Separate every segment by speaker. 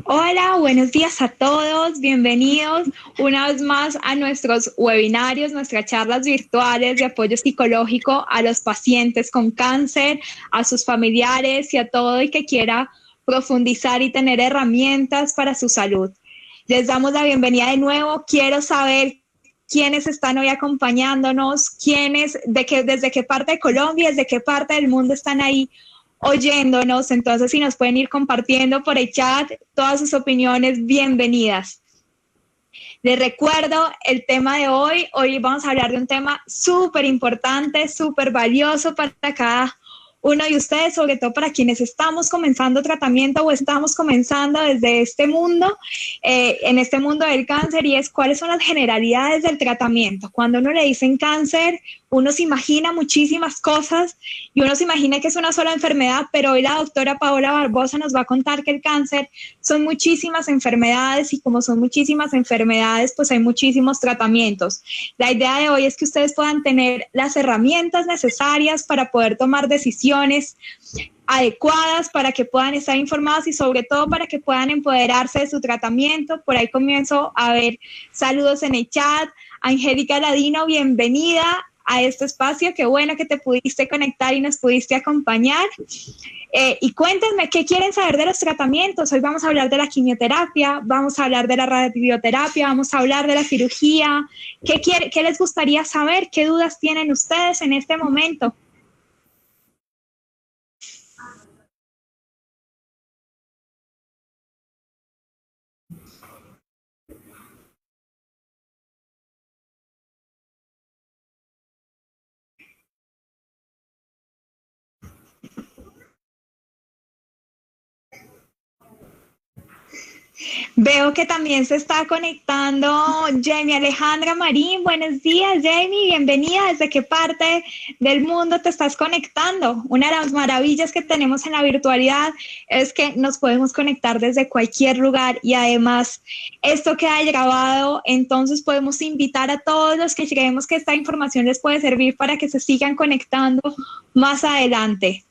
Speaker 1: Hola, buenos días a todos. Bienvenidos una vez más a nuestros webinarios, nuestras charlas virtuales de apoyo psicológico a los pacientes con cáncer, a sus familiares y a todo el que quiera profundizar y tener herramientas para su salud. Les damos la bienvenida de nuevo. Quiero saber quiénes están hoy acompañándonos, desde qué parte de Colombia, desde qué parte del mundo están ahí oyéndonos. Entonces, si nos pueden ir compartiendo por el chat todas sus opiniones, bienvenidas. Les recuerdo el tema de hoy. Hoy vamos a hablar de un tema súper importante, súper valioso para cada uno de ustedes, sobre todo para quienes estamos comenzando tratamiento o estamos comenzando desde este mundo, en este mundo del cáncer, y es cuáles son las generalidades del tratamiento. Cuando uno le dicen cáncer, uno se imagina muchísimas cosas y uno se imagina que es una sola enfermedad, pero hoy la doctora Paola Barbosa nos va a contar que el cáncer son muchísimas enfermedades, y como son muchísimas enfermedades, pues hay muchísimos tratamientos. La idea de hoy es que ustedes puedan tener las herramientas necesarias para poder tomar decisiones adecuadas, para que puedan estar informados y sobre todo para que puedan empoderarse de su tratamiento. Por ahí comienzo a ver saludos en el chat. Angélica Ladino, bienvenida a este espacio. Qué bueno que te pudiste conectar y nos pudiste acompañar. Y cuéntenme qué quieren saber de los tratamientos. Hoy vamos a hablar de la quimioterapia, vamos a hablar de la radioterapia, vamos a hablar de la cirugía. ¿Qué les gustaría saber? ¿Qué dudas tienen ustedes en este momento? Veo que también se está conectando Jamie Alejandra Marín. Buenos días, Jamie, bienvenida. ¿Desde qué parte del mundo te estás conectando? Una de las maravillas que tenemos en la virtualidad es que nos podemos conectar desde cualquier lugar, y además esto queda grabado, entonces podemos invitar a todos los que creemos que esta información les puede servir para que se sigan conectando más adelante.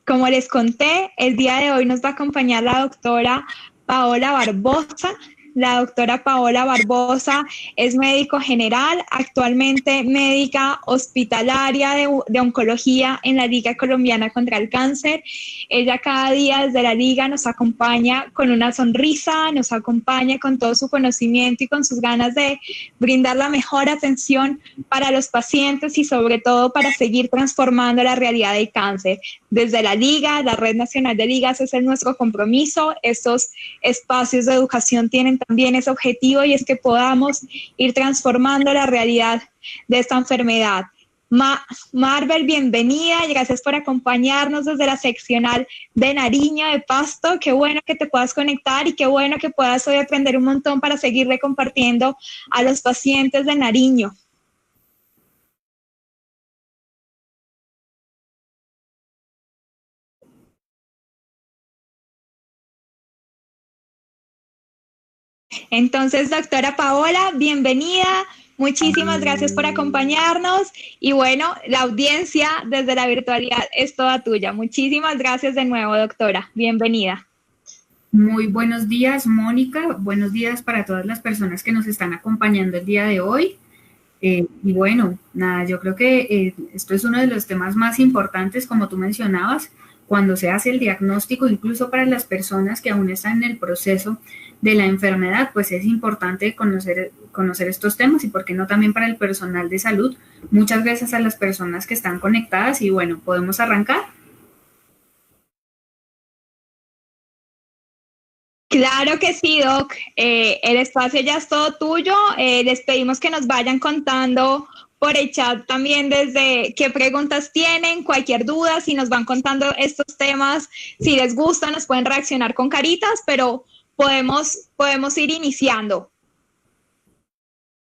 Speaker 1: Como les conté, el día de hoy nos va a acompañar la doctora Paola Barbosa. La doctora Paola Barbosa es médico general, actualmente médica hospitalaria de oncología en la Liga Colombiana contra el Cáncer. Ella cada día desde la Liga nos acompaña con una sonrisa, nos acompaña con todo su conocimiento y con sus ganas de brindar la mejor atención para los pacientes y sobre todo para seguir transformando la realidad del cáncer. Desde la Liga, la Red Nacional de Ligas, ese es nuestro compromiso. Estos espacios de educación tienen también ese objetivo, y es que podamos ir transformando la realidad de esta enfermedad. Marvel, bienvenida y gracias por acompañarnos desde la seccional de Nariño, de Pasto. Qué bueno que te puedas conectar y qué bueno que puedas hoy aprender un montón para seguirle compartiendo a los pacientes de Nariño. Entonces, doctora Paola, bienvenida. Muchísimas gracias por acompañarnos. Y bueno, la audiencia desde la virtualidad es toda tuya. Muchísimas gracias de nuevo, doctora. Bienvenida.
Speaker 2: Muy buenos días, Mónica. Buenos días para todas las personas que nos están acompañando el día de hoy. Y bueno, nada, yo creo que esto es uno de los temas más importantes, como tú mencionabas, cuando se hace el diagnóstico, incluso para las personas que aún están en el proceso de la enfermedad, pues es importante conocer estos temas, y por qué no también para el personal de salud. Muchas gracias a las personas que están conectadas y bueno, ¿podemos arrancar?
Speaker 1: Claro que sí, Doc. El espacio ya es todo tuyo. Les pedimos que nos vayan contando por el chat también desde qué preguntas tienen, cualquier duda, si nos van contando estos temas, si les gusta, nos pueden reaccionar con caritas, pero podemos ir iniciando.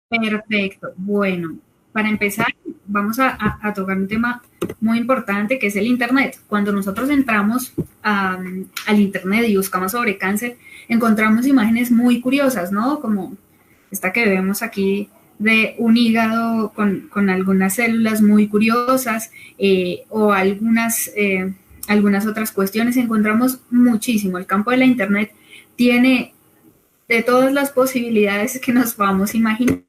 Speaker 2: Perfecto. Bueno, para empezar, vamos a tocar un tema muy importante que es el Internet. Cuando nosotros entramos al Internet y buscamos sobre cáncer, encontramos imágenes muy curiosas, ¿no? Como esta que vemos aquí de un hígado con algunas células muy curiosas, o algunas otras cuestiones, encontramos muchísimo. El campo de la Internet tiene de todas las posibilidades que nos vamos a imaginar.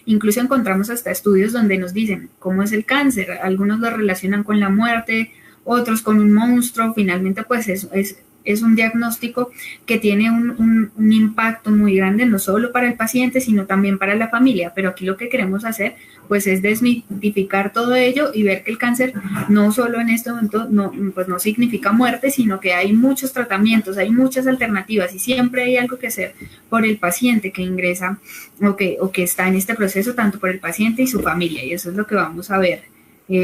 Speaker 2: Incluso encontramos hasta estudios donde nos dicen cómo es el cáncer. Algunos lo relacionan con la muerte, otros con un monstruo. Finalmente, pues es un diagnóstico que tiene un impacto muy grande, no solo para el paciente, sino también para la familia. Pero aquí lo que queremos hacer, pues, es desmitificar todo ello y ver que el cáncer no solo en este momento pues no significa muerte, sino que hay muchos tratamientos, hay muchas alternativas y siempre hay algo que hacer por el paciente que ingresa o que está en este proceso, tanto por el paciente y su familia. Y eso es lo que vamos a ver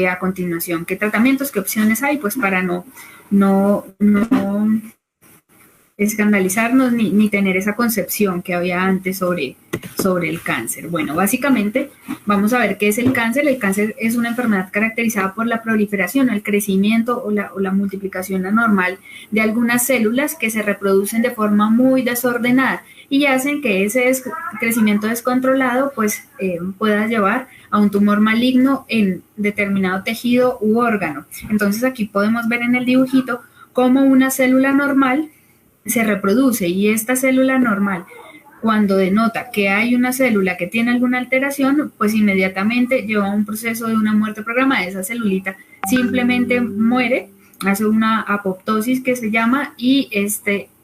Speaker 2: a continuación. ¿Qué tratamientos, qué opciones hay? Pues para no escandalizarnos ni tener esa concepción que había antes sobre el cáncer. Bueno, básicamente vamos a ver qué es el cáncer. El cáncer es una enfermedad caracterizada por la proliferación, el crecimiento o la multiplicación anormal de algunas células que se reproducen de forma muy desordenada y hacen que ese crecimiento descontrolado pues pueda llevar a un tumor maligno en determinado tejido u órgano. Entonces aquí podemos ver en el dibujito cómo una célula normal se reproduce y esta célula normal, cuando denota que hay una célula que tiene alguna alteración, pues inmediatamente lleva a un proceso de una muerte programada. Esa celulita simplemente muere, hace una apoptosis que se llama y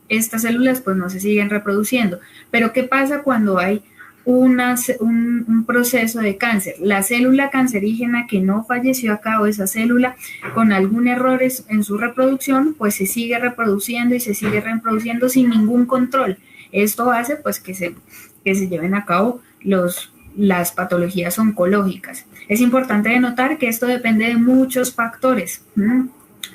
Speaker 2: estas células pues no se siguen reproduciendo. Pero ¿qué pasa cuando hay un proceso de cáncer? La célula cancerígena que no falleció a cabo, esa célula con algún error en su reproducción, pues se sigue reproduciendo y se sigue reproduciendo sin ningún control. Esto hace pues que se lleven a cabo las patologías oncológicas. Es importante denotar que esto depende de muchos factores,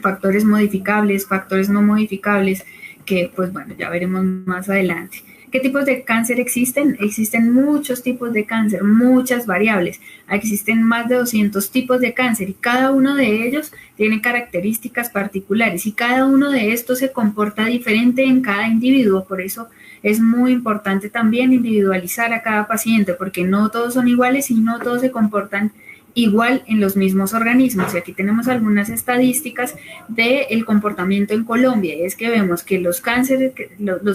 Speaker 2: factores modificables, factores no modificables, que pues bueno, ya veremos más adelante. ¿Qué tipos de cáncer existen? Existen muchos tipos de cáncer, muchas variables. Existen más de 200 tipos de cáncer y cada uno de ellos tiene características particulares y cada uno de estos se comporta diferente en cada individuo. Por eso es muy importante también individualizar a cada paciente, porque no todos son iguales y no todos se comportan igual en los mismos organismos. Y aquí tenemos algunas estadísticas del comportamiento en Colombia. Y es que vemos que los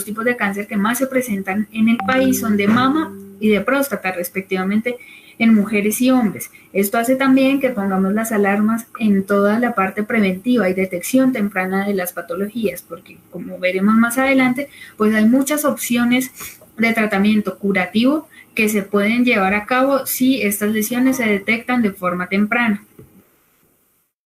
Speaker 2: tipos de cáncer que más se presentan en el país son de mama y de próstata, respectivamente, en mujeres y hombres. Esto hace también que pongamos las alarmas en toda la parte preventiva y detección temprana de las patologías, porque como veremos más adelante, pues hay muchas opciones de tratamiento curativo que se pueden llevar a cabo si estas lesiones se detectan de forma temprana.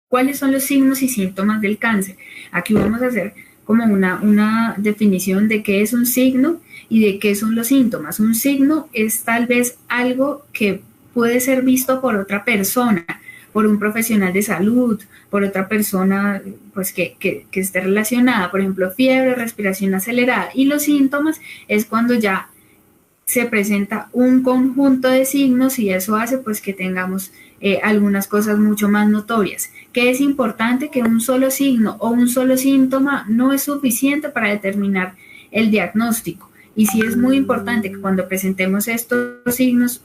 Speaker 2: ¿Cuáles son los signos y síntomas del cáncer? Aquí vamos a hacer como una definición de qué es un signo y de qué son los síntomas. Un signo es tal vez algo que puede ser visto por otra persona, por un profesional de salud, por otra persona pues que esté relacionada, por ejemplo, fiebre, respiración acelerada. Y los síntomas es cuando ya se presenta un conjunto de signos y eso hace pues que tengamos algunas cosas mucho más notorias. Que es importante que un solo signo o un solo síntoma no es suficiente para determinar el diagnóstico. Y sí es muy importante que cuando presentemos estos signos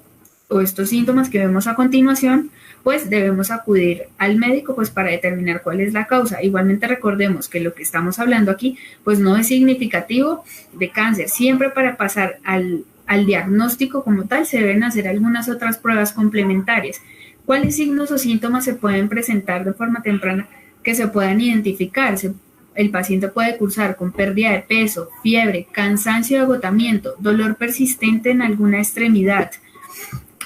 Speaker 2: o estos síntomas que vemos a continuación, pues debemos acudir al médico pues para determinar cuál es la causa. Igualmente recordemos que lo que estamos hablando aquí pues no es significativo de cáncer. Siempre para pasar al diagnóstico como tal se deben hacer algunas otras pruebas complementarias. ¿Cuáles signos o síntomas se pueden presentar de forma temprana que se puedan identificar? El paciente puede cursar con pérdida de peso, fiebre, cansancio y agotamiento, dolor persistente en alguna extremidad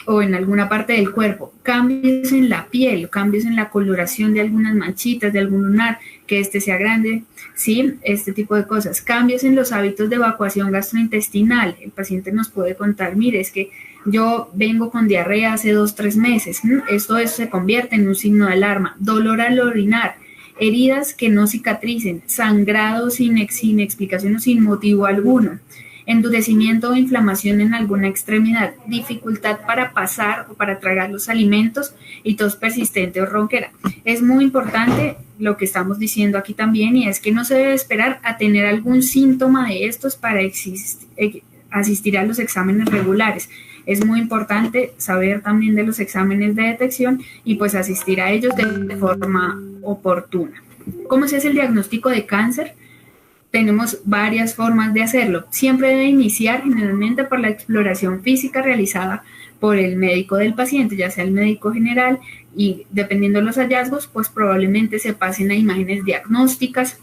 Speaker 2: o en alguna parte del cuerpo, cambios en la piel, cambios en la coloración de algunas manchitas, de algún lunar, que sea grande, ¿sí? Este tipo de cosas. Cambios en los hábitos de evacuación gastrointestinal. El paciente nos puede contar, mire, es que yo vengo con diarrea hace 2-3 meses. Esto se convierte en un signo de alarma. Dolor al orinar, heridas que no cicatricen, sangrado sin explicación o sin motivo alguno. Endurecimiento o inflamación en alguna extremidad, dificultad para pasar o para tragar los alimentos y tos persistente o ronquera. Es muy importante lo que estamos diciendo aquí también y es que no se debe esperar a tener algún síntoma de estos para asistir a los exámenes regulares. Es muy importante saber también de los exámenes de detección y pues asistir a ellos de forma oportuna. ¿Cómo se hace el diagnóstico de cáncer? Tenemos varias formas de hacerlo. Siempre debe iniciar generalmente por la exploración física realizada por el médico del paciente, ya sea el médico general, y dependiendo de los hallazgos, pues probablemente se pasen a imágenes diagnósticas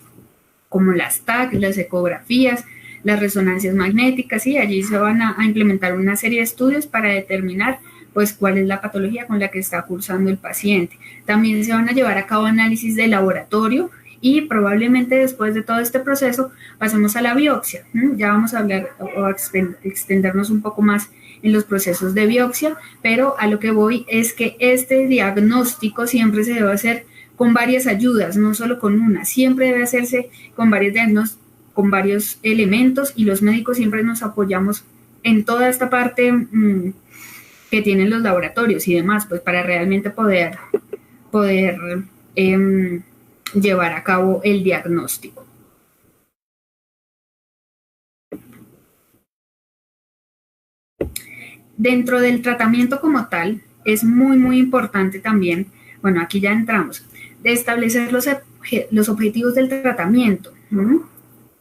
Speaker 2: como las TAC, las ecografías, las resonancias magnéticas, y allí se van a implementar una serie de estudios para determinar pues cuál es la patología con la que está cursando el paciente. También se van a llevar a cabo análisis de laboratorio y probablemente después de todo este proceso pasemos a la biopsia. Ya vamos a hablar o extendernos un poco más en los procesos de biopsia, pero a lo que voy es que este diagnóstico siempre se debe hacer con varias ayudas, no solo con una, siempre debe hacerse con varios elementos, y los médicos siempre nos apoyamos en toda esta parte que tienen los laboratorios y demás, pues para realmente poder llevar a cabo el diagnóstico. Dentro del tratamiento como tal, es muy importante también, bueno, aquí ya entramos, de establecer los objetivos del tratamiento.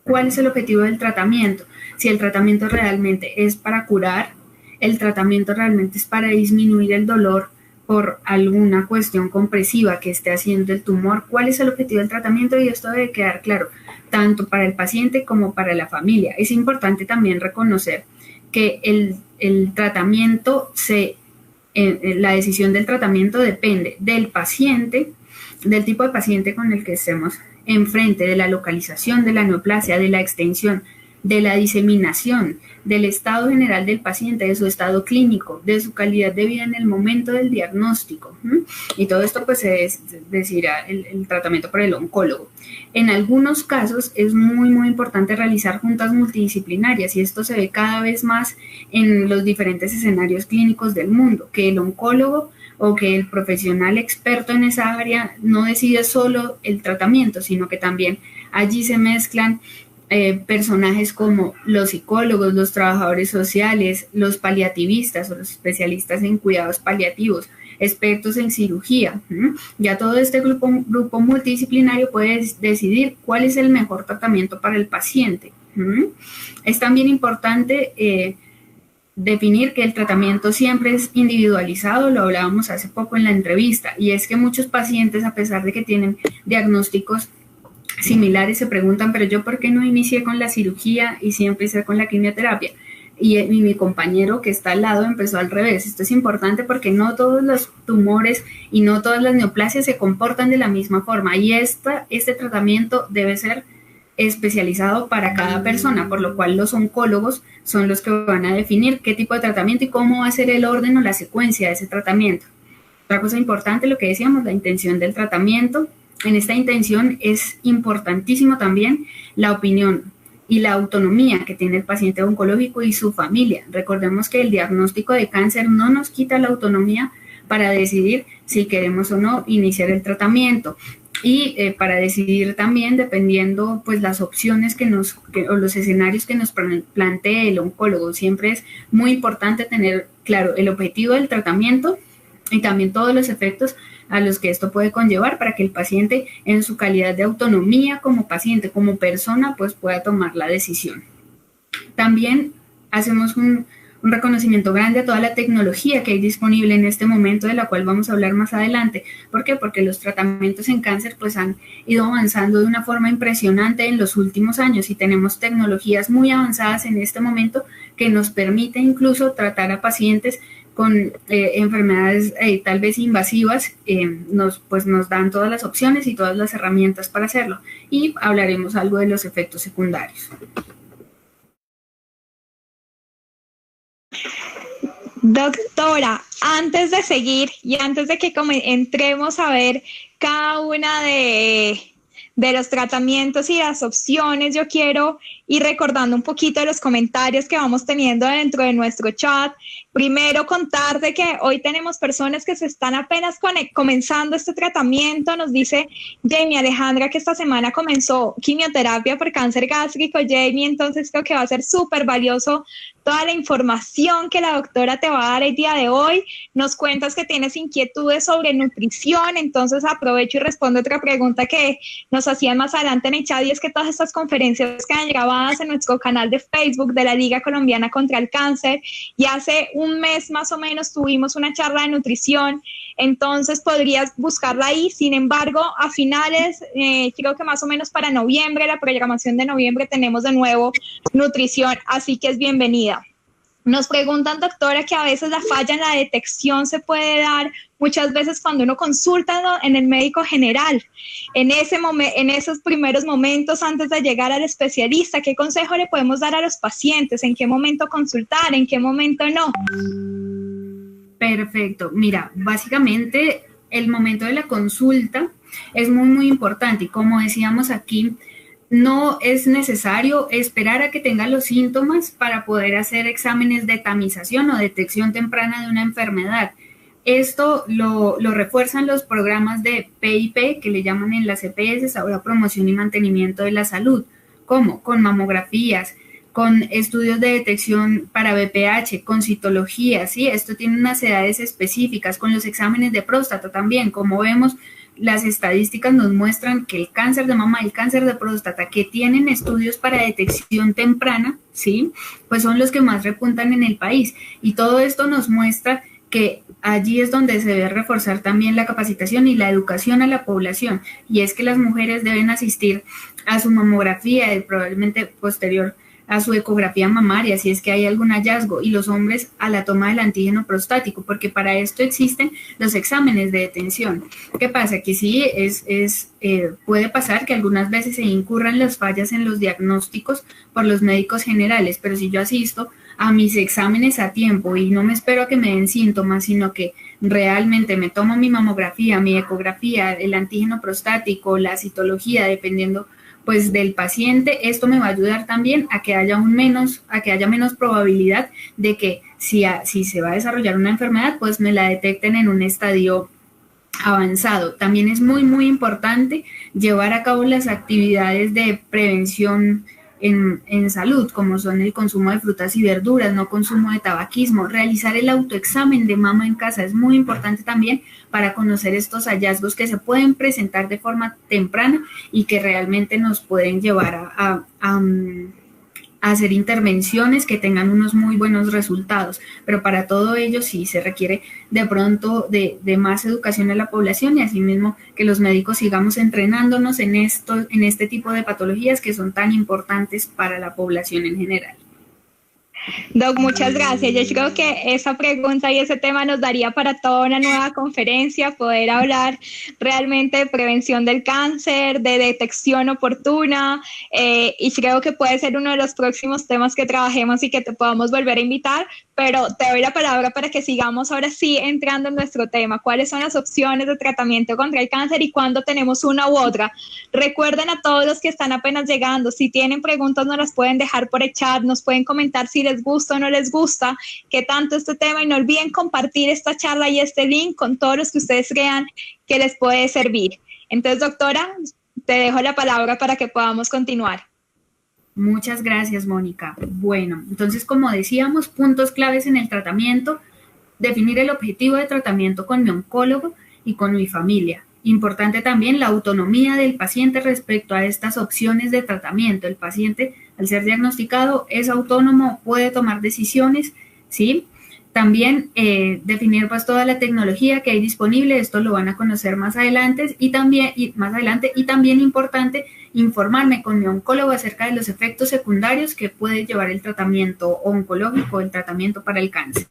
Speaker 2: ¿Cuál es el objetivo del tratamiento? Si el tratamiento realmente es para curar, el tratamiento realmente es para disminuir el dolor por alguna cuestión compresiva que esté haciendo el tumor. ¿Cuál es el objetivo del tratamiento? Y esto debe quedar claro, tanto para el paciente como para la familia. Es importante también reconocer que el tratamiento la decisión del tratamiento depende del paciente, del tipo de paciente con el que estemos enfrente, de la localización de la neoplasia, de la extensión, de la diseminación, del estado general del paciente, de su estado clínico, de su calidad de vida en el momento del diagnóstico. Y todo esto pues se decidirá el tratamiento por el oncólogo. En algunos casos es muy importante realizar juntas multidisciplinarias, y esto se ve cada vez más en los diferentes escenarios clínicos del mundo, que el oncólogo o que el profesional experto en esa área no decide solo el tratamiento, sino que también allí se mezclan personajes como los psicólogos, los trabajadores sociales, los paliativistas o los especialistas en cuidados paliativos, expertos en cirugía. Ya todo este grupo multidisciplinario puede decidir cuál es el mejor tratamiento para el paciente. Es también importante definir que el tratamiento siempre es individualizado, lo hablábamos hace poco en la entrevista, y es que muchos pacientes, a pesar de que tienen diagnósticos similares, se preguntan, pero yo ¿por qué no inicié con la cirugía y siempre hice con la quimioterapia? Y mi compañero que está al lado empezó al revés. Esto es importante porque no todos los tumores y no todas las neoplasias se comportan de la misma forma, y este tratamiento debe ser especializado para cada persona, por lo cual los oncólogos son los que van a definir qué tipo de tratamiento y cómo va a ser el orden o la secuencia de ese tratamiento. Otra cosa importante, lo que decíamos, la intención del tratamiento. En esta intención es importantísimo también la opinión y la autonomía que tiene el paciente oncológico y su familia. Recordemos que el diagnóstico de cáncer no nos quita la autonomía para decidir si queremos o no iniciar el tratamiento, y para decidir también dependiendo pues las opciones o los escenarios que nos plantee el oncólogo. Siempre es muy importante tener claro el objetivo del tratamiento y también todos los efectos a los que esto puede conllevar, para que el paciente, en su calidad de autonomía como paciente, como persona, pues pueda tomar la decisión. También hacemos un reconocimiento grande a toda la tecnología que hay disponible en este momento, de la cual vamos a hablar más adelante. ¿Por qué? Porque los tratamientos en cáncer pues han ido avanzando de una forma impresionante en los últimos años, y tenemos tecnologías muy avanzadas en este momento que nos permiten incluso tratar a pacientes con enfermedades tal vez invasivas. Nos dan todas las opciones y todas las herramientas para hacerlo, y hablaremos algo de los efectos secundarios.
Speaker 1: Doctora, antes de seguir y antes de que entremos a ver cada una de los tratamientos y las opciones, yo quiero ir recordando un poquito de los comentarios que vamos teniendo dentro de nuestro chat. Primero, contarte que hoy tenemos personas que se están apenas comenzando este tratamiento. Nos dice Jamie Alejandra que esta semana comenzó quimioterapia por cáncer gástrico. Jamie, entonces creo que va a ser súper valioso toda la información que la doctora te va a dar el día de hoy. Nos cuentas que tienes inquietudes sobre nutrición, entonces aprovecho y respondo otra pregunta que nos hacían más adelante en el chat, y es que todas estas conferencias quedan grabadas en nuestro canal de Facebook de la Liga Colombiana contra el Cáncer, y hace un mes más o menos tuvimos una charla de nutrición, entonces podrías buscarla ahí. Sin embargo, a finales, creo que más o menos para noviembre, la programación de noviembre, tenemos de nuevo nutrición, así que es bienvenida. Nos preguntan, doctora, que a veces la falla en la detección se puede dar muchas veces cuando uno consulta, ¿no?, en el médico general. En esos primeros momentos antes de llegar al especialista, ¿qué consejo le podemos dar a los pacientes? ¿En qué momento consultar? ¿En qué momento no?
Speaker 2: Perfecto. Mira, básicamente el momento de la consulta es muy, muy importante, y como decíamos aquí, no es necesario esperar a que tenga los síntomas para poder hacer exámenes de tamización o detección temprana de una enfermedad. Esto lo refuerzan los programas de PIP, que le llaman en las EPS, ahora promoción y mantenimiento de la salud. ¿Cómo? Con mamografías, con estudios de detección para BPH, con citología, ¿sí? Esto tiene unas edades específicas, con los exámenes de próstata también. Como vemos, las estadísticas nos muestran que el cáncer de mama y el cáncer de próstata, que tienen estudios para detección temprana, ¿sí?, pues son los que más repuntan en el país. Y todo esto nos muestra que allí es donde se debe reforzar también la capacitación y la educación a la población. Y es que las mujeres deben asistir a su mamografía y probablemente posterior a su ecografía mamaria, si es que hay algún hallazgo, y los hombres a la toma del antígeno prostático, porque para esto existen los exámenes de detención. ¿Qué pasa? Que sí, puede pasar que algunas veces se incurran las fallas en los diagnósticos por los médicos generales, pero si yo asisto a mis exámenes a tiempo y no me espero a que me den síntomas, sino que realmente me tomo mi mamografía, mi ecografía, el antígeno prostático, la citología, dependiendo pues del paciente, esto me va a ayudar también a que haya menos probabilidad de que si se va a desarrollar una enfermedad, pues me la detecten en un estadio avanzado. También es muy, muy importante llevar a cabo las actividades de prevención en salud, como son el consumo de frutas y verduras, no consumo de tabaquismo. Realizar el autoexamen de mama en casa es muy importante también para conocer estos hallazgos que se pueden presentar de forma temprana y que realmente nos pueden llevar a hacer intervenciones que tengan unos muy buenos resultados, pero para todo ello sí se requiere de pronto de más educación a la población, y asimismo que los médicos sigamos entrenándonos en este tipo de patologías que son tan importantes para la población en general.
Speaker 1: Doc, muchas gracias. Yo creo que esa pregunta y ese tema nos daría para toda una nueva conferencia, poder hablar realmente de prevención del cáncer, de detección oportuna, y creo que puede ser uno de los próximos temas que trabajemos y que te podamos volver a invitar, pero te doy la palabra para que sigamos ahora sí entrando en nuestro tema. ¿Cuáles son las opciones de tratamiento contra el cáncer y cuándo tenemos una u otra? Recuerden a todos los que están apenas llegando, si tienen preguntas nos las pueden dejar por el chat, nos pueden comentar si les gusta o no les gusta, qué tanto este tema, y no olviden compartir esta charla y este link con todos los que ustedes crean que les puede servir. Entonces, doctora, te dejo la palabra para que podamos continuar.
Speaker 2: Muchas gracias, Mónica. Bueno, entonces, como decíamos, puntos claves en el tratamiento: definir el objetivo de tratamiento con mi oncólogo y con mi familia. Importante también la autonomía del paciente respecto a estas opciones de tratamiento. El paciente, al ser diagnosticado, es autónomo, puede tomar decisiones, ¿sí? También definir pues toda la tecnología que hay disponible, esto lo van a conocer más adelante, y también importante informarme con mi oncólogo acerca de los efectos secundarios que puede llevar el tratamiento oncológico, el tratamiento para el cáncer.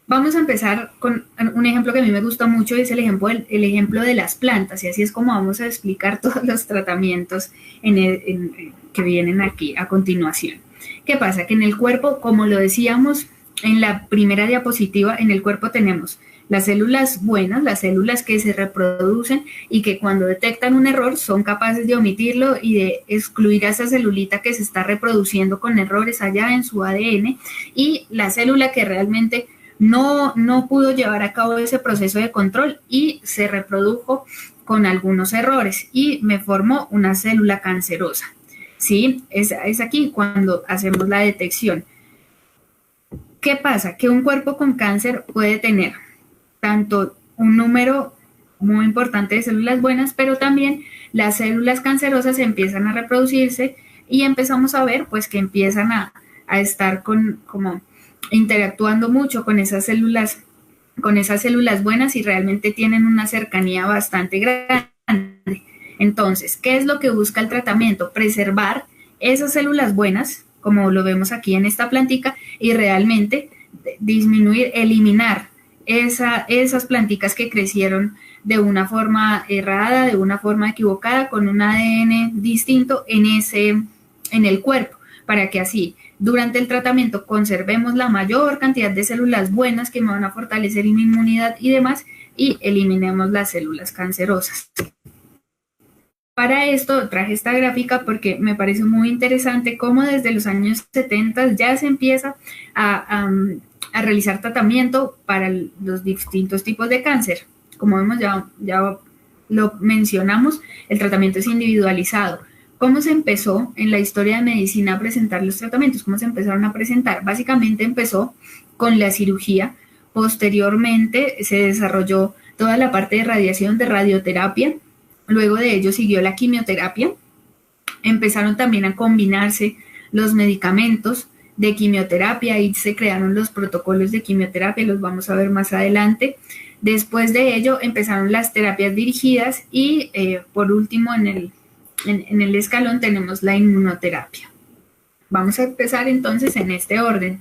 Speaker 2: Vamos a empezar con un ejemplo que a mí me gusta mucho, es el ejemplo de las plantas, y así es como vamos a explicar todos los tratamientos que vienen aquí a continuación. ¿Qué pasa? Que en el cuerpo, como lo decíamos en la primera diapositiva, en el cuerpo tenemos las células buenas, las células que se reproducen y que cuando detectan un error son capaces de omitirlo y de excluir a esa celulita que se está reproduciendo con errores allá en su ADN, y la célula que realmente no pudo llevar a cabo ese proceso de control y se reprodujo con algunos errores y me formó una célula cancerosa. ¿Sí? Es aquí cuando hacemos la detección. ¿Qué pasa? Que un cuerpo con cáncer puede tener tanto un número muy importante de células buenas, pero también las células cancerosas empiezan a reproducirse y empezamos a ver pues que empiezan a estar como interactuando mucho con esas células buenas y realmente tienen una cercanía bastante grande. Entonces, ¿qué es lo que busca el tratamiento? Preservar esas células buenas, como lo vemos aquí en esta plantica, y realmente disminuir, eliminar esas planticas que crecieron de una forma errada, de una forma equivocada, con un ADN distinto en el cuerpo, para que así durante el tratamiento conservemos la mayor cantidad de células buenas que me van a fortalecer mi inmunidad y demás, y eliminemos las células cancerosas. Para esto traje esta gráfica porque me parece muy interesante cómo desde los años 70 ya se empieza a realizar tratamiento para los distintos tipos de cáncer. Como vemos, ya lo mencionamos, el tratamiento es individualizado. ¿Cómo se empezó en la historia de medicina a presentar los tratamientos? ¿Cómo se empezaron a presentar? Básicamente empezó con la cirugía. Posteriormente se desarrolló toda la parte de radiación, de radioterapia. Luego de ello siguió la quimioterapia. Empezaron también a combinarse los medicamentos de quimioterapia y se crearon los protocolos de quimioterapia, los vamos a ver más adelante. Después de ello empezaron las terapias dirigidas y por último en el escalón tenemos la inmunoterapia. Vamos a empezar entonces en este orden.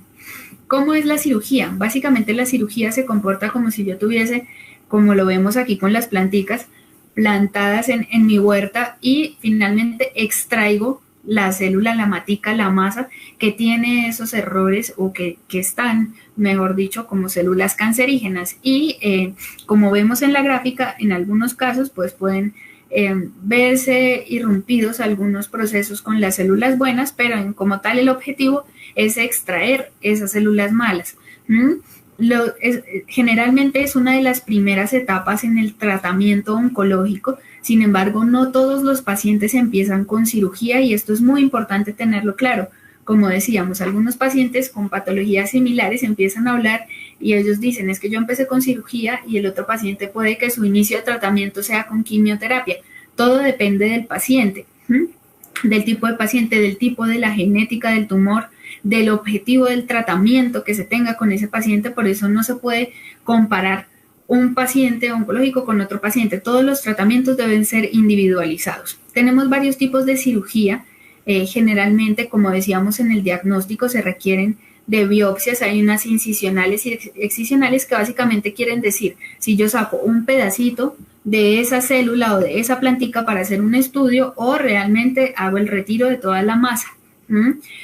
Speaker 2: ¿Cómo es la cirugía? Básicamente la cirugía se comporta como si yo tuviese, como lo vemos aquí con las planticas, plantadas en mi huerta y finalmente extraigo la célula, la matica, la masa que tiene esos errores o que están, mejor dicho, como células cancerígenas. Y como vemos en la gráfica, en algunos casos pues pueden verse irrumpidos algunos procesos con las células buenas, pero como tal el objetivo es extraer esas células malas. Generalmente es una de las primeras etapas en el tratamiento oncológico. Sin embargo, no todos los pacientes empiezan con cirugía y esto es muy importante tenerlo claro. Como decíamos, algunos pacientes con patologías similares empiezan a hablar y ellos dicen, es que yo empecé con cirugía, y el otro paciente puede que su inicio de tratamiento sea con quimioterapia. Todo depende del paciente, del tipo de paciente, del tipo de la genética del tumor, del objetivo del tratamiento que se tenga con ese paciente. Por eso no se puede comparar un paciente oncológico con otro paciente. Todos los tratamientos deben ser individualizados. Tenemos varios tipos de cirugía. Generalmente, como decíamos en el diagnóstico, se requieren de biopsias. Hay unas incisionales y excisionales que básicamente quieren decir, si yo saco un pedacito de esa célula o de esa plantica para hacer un estudio, o realmente hago el retiro de toda la masa.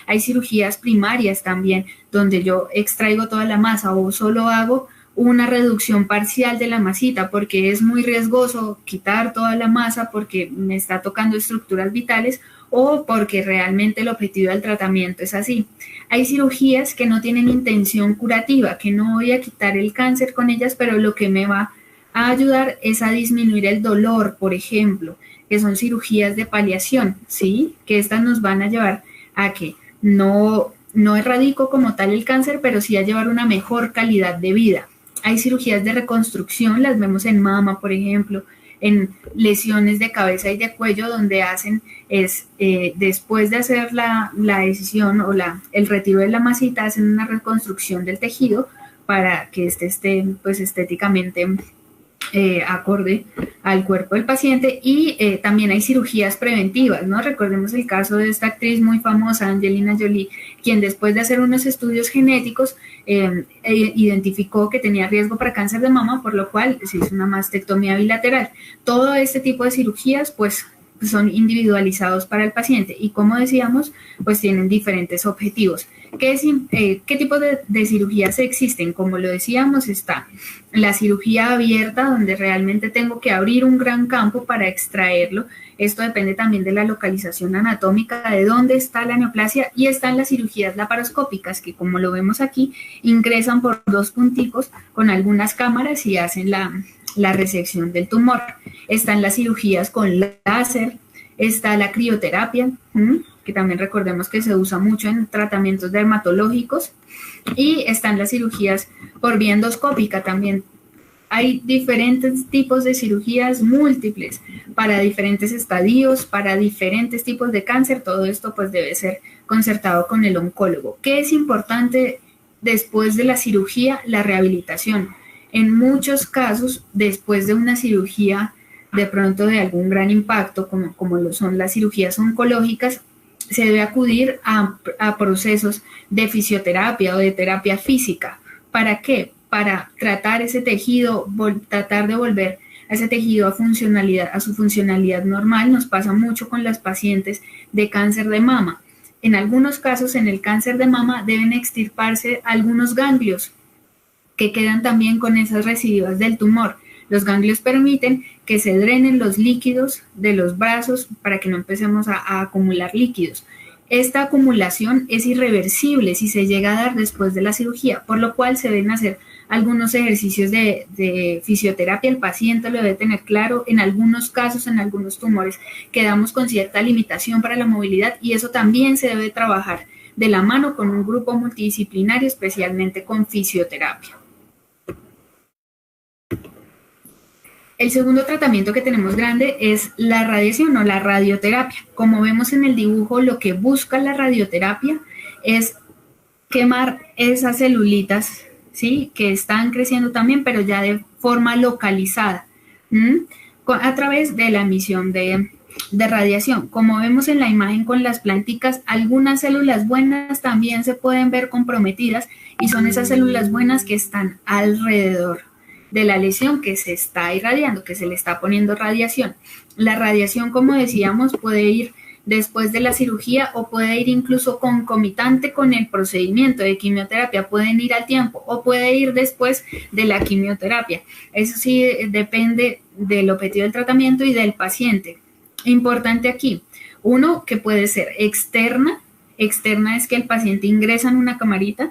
Speaker 2: Hay cirugías primarias también, donde yo extraigo toda la masa o solo hago una reducción parcial de la masita, porque es muy riesgoso quitar toda la masa porque me está tocando estructuras vitales o porque realmente el objetivo del tratamiento es así. Hay cirugías que no tienen intención curativa, que no voy a quitar el cáncer con ellas, pero lo que me va a ayudar es a disminuir el dolor, por ejemplo, que son cirugías de paliación, ¿sí? Que estas nos van a llevar a que no erradico como tal el cáncer, pero sí a llevar una mejor calidad de vida. Hay cirugías de reconstrucción, las vemos en mama, por ejemplo, en lesiones de cabeza y de cuello, donde hacen después de hacer la decisión o el retiro de la masita, hacen una reconstrucción del tejido para que esté pues estéticamente acorde al cuerpo del paciente. Y también hay cirugías preventivas, ¿no? Recordemos el caso de esta actriz muy famosa, Angelina Jolie, quien después de hacer unos estudios genéticos identificó que tenía riesgo para cáncer de mama, por lo cual se hizo una mastectomía bilateral. Todo este tipo de cirugías pues son individualizados para el paciente y, como decíamos, pues tienen diferentes objetivos. ¿Qué tipo de cirugías existen? Como lo decíamos, está la cirugía abierta, donde realmente tengo que abrir un gran campo para extraerlo. Esto depende también de la localización anatómica, de dónde está la neoplasia, y están las cirugías laparoscópicas, que como lo vemos aquí, ingresan por dos punticos con algunas cámaras y hacen la resección del tumor. Están las cirugías con láser, está la crioterapia, que también recordemos que se usa mucho en tratamientos dermatológicos, y están las cirugías por vía endoscópica también. Hay diferentes tipos de cirugías múltiples para diferentes estadios, para diferentes tipos de cáncer. Todo esto pues debe ser concertado con el oncólogo. ¿Qué es importante después de la cirugía? La rehabilitación. En muchos casos, después de una cirugía, de pronto de algún gran impacto, como lo son las cirugías oncológicas, se debe acudir a procesos de fisioterapia o de terapia física. ¿Para qué? Para tratar ese tejido, tratar de volver a ese tejido a su funcionalidad normal. Nos pasa mucho con las pacientes de cáncer de mama. En algunos casos, en el cáncer de mama, deben extirparse algunos ganglios que quedan también con esas residuos del tumor. Los ganglios permiten que se drenen los líquidos de los brazos para que no empecemos a acumular líquidos. Esta acumulación es irreversible si se llega a dar después de la cirugía, por lo cual se deben hacer algunos ejercicios de fisioterapia. El paciente lo debe tener claro. En algunos casos, en algunos tumores, quedamos con cierta limitación para la movilidad, y eso también se debe trabajar de la mano con un grupo multidisciplinario, especialmente con fisioterapia. El segundo tratamiento que tenemos grande es la radiación o la radioterapia. Como vemos en el dibujo, lo que busca la radioterapia es quemar esas celulitas, ¿sí?, que están creciendo también, pero ya de forma localizada, a través de la emisión de radiación. Como vemos en la imagen con las planticas, algunas células buenas también se pueden ver comprometidas, y son esas células buenas que están alrededor de la lesión que se está irradiando, que se le está poniendo radiación. La radiación, como decíamos, puede ir después de la cirugía o puede ir incluso concomitante con el procedimiento de quimioterapia. Pueden ir al tiempo o puede ir después de la quimioterapia. Eso sí depende del objetivo del tratamiento y del paciente. Importante aquí, uno, que puede ser externa. Externa es que el paciente ingresa en una camarita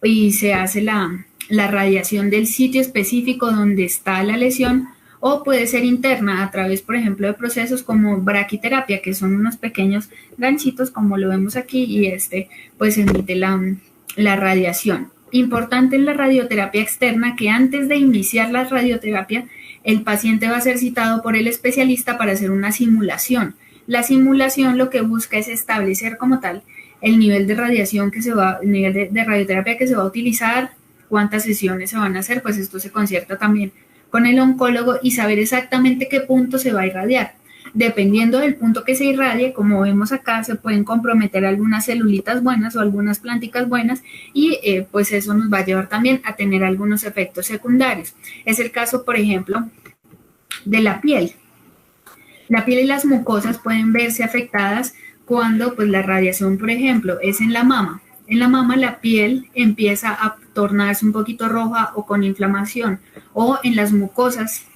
Speaker 2: y se hace la radiación del sitio específico donde está la lesión, o puede ser interna a través, por ejemplo, de procesos como braquiterapia, que son unos pequeños ganchitos, como lo vemos aquí, y pues emite la radiación. Importante en la radioterapia externa que antes de iniciar la radioterapia, el paciente va a ser citado por el especialista para hacer una simulación. La simulación lo que busca es establecer como tal el nivel de radiación el nivel de radioterapia que se va a utilizar, cuántas sesiones se van a hacer. Pues esto se concierta también con el oncólogo, y saber exactamente qué punto se va a irradiar. Dependiendo del punto que se irradie, como vemos acá, se pueden comprometer algunas celulitas buenas o algunas plánticas buenas, y pues eso nos va a llevar también a tener algunos efectos secundarios. Es el caso, por ejemplo, de la piel. La piel y las mucosas pueden verse afectadas cuando pues la radiación, por ejemplo, es en la mama. En la mama la piel empieza a tornarse un poquito roja o con inflamación, o en las mucosas,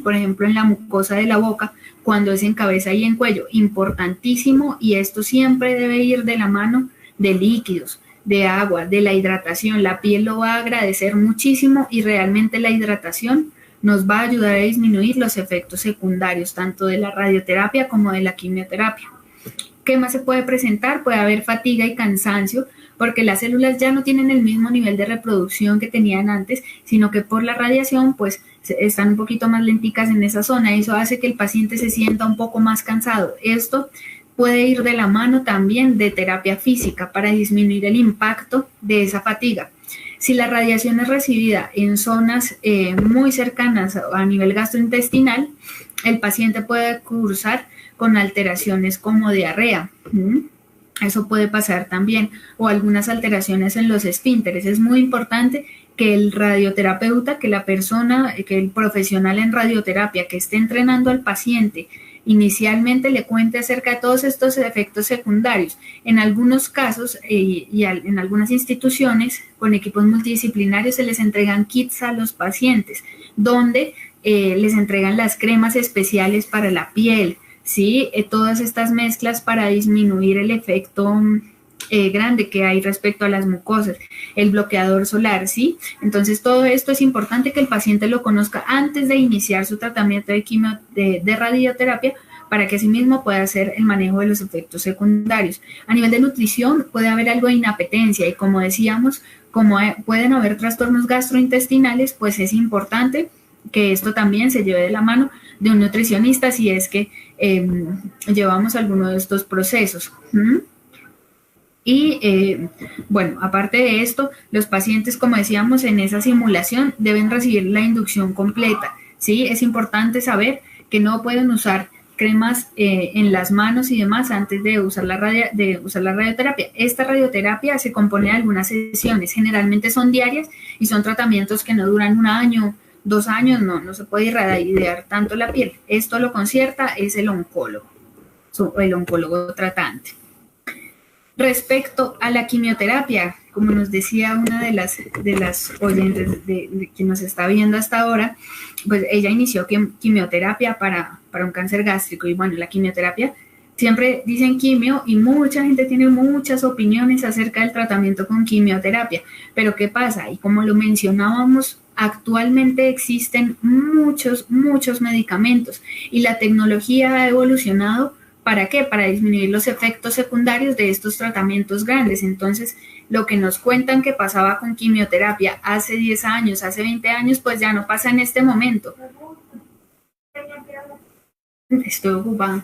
Speaker 2: por ejemplo en la mucosa de la boca, cuando es en cabeza y en cuello. Importantísimo, y esto siempre debe ir de la mano de líquidos, de agua, de la hidratación. La piel lo va a agradecer muchísimo, y realmente la hidratación nos va a ayudar a disminuir los efectos secundarios tanto de la radioterapia como de la quimioterapia. ¿Qué más se puede presentar? Puede haber fatiga y cansancio, porque las células ya no tienen el mismo nivel de reproducción que tenían antes, sino que por la radiación pues están un poquito más lenticas en esa zona, y eso hace que el paciente se sienta un poco más cansado. Esto puede ir de la mano también de terapia física para disminuir el impacto de esa fatiga. Si la radiación es recibida en zonas muy cercanas a nivel gastrointestinal, el paciente puede cursar con alteraciones como diarrea. Eso puede pasar también, o algunas alteraciones en los esfínteres. Es muy importante que el radioterapeuta, que la persona, que el profesional en radioterapia que esté entrenando al paciente, inicialmente le cuente acerca de todos estos efectos secundarios. En algunos casos en algunas instituciones con equipos multidisciplinarios se les entregan kits a los pacientes, donde les entregan las cremas especiales para la piel, ¿sí? Todas estas mezclas para disminuir el efecto grande que hay respecto a las mucosas, el bloqueador solar, ¿sí? Entonces todo esto es importante que el paciente lo conozca antes de iniciar su tratamiento de radioterapia, para que asimismo pueda hacer el manejo de los efectos secundarios. A nivel de nutrición puede haber algo de inapetencia y como decíamos, como pueden haber trastornos gastrointestinales, pues es importante que esto también se lleve de la mano de un nutricionista si es que llevamos alguno de estos procesos. Y bueno, aparte de esto, los pacientes, como decíamos, en esa simulación deben recibir la inducción completa, ¿sí? Es importante saber que no pueden usar cremas en las manos y demás antes de usar la radioterapia. Esta radioterapia se compone de algunas sesiones, generalmente son diarias y son tratamientos que no duran 1 año, 2 años, no se puede irradiar tanto la piel. Esto lo concierta es el oncólogo tratante. Respecto a la quimioterapia, como nos decía una de las oyentes de que nos está viendo hasta ahora, pues ella inició quimioterapia para un cáncer gástrico. Y bueno, la quimioterapia, siempre dicen quimio y mucha gente tiene muchas opiniones acerca del tratamiento con quimioterapia. Pero ¿qué pasa? Y como lo mencionábamos, actualmente existen muchos medicamentos y la tecnología ha evolucionado. ¿Para qué? Para disminuir los efectos secundarios de estos tratamientos grandes. Entonces, lo que nos cuentan que pasaba con quimioterapia hace 10 años, hace 20 años, pues ya no pasa en este momento. Estoy ocupada.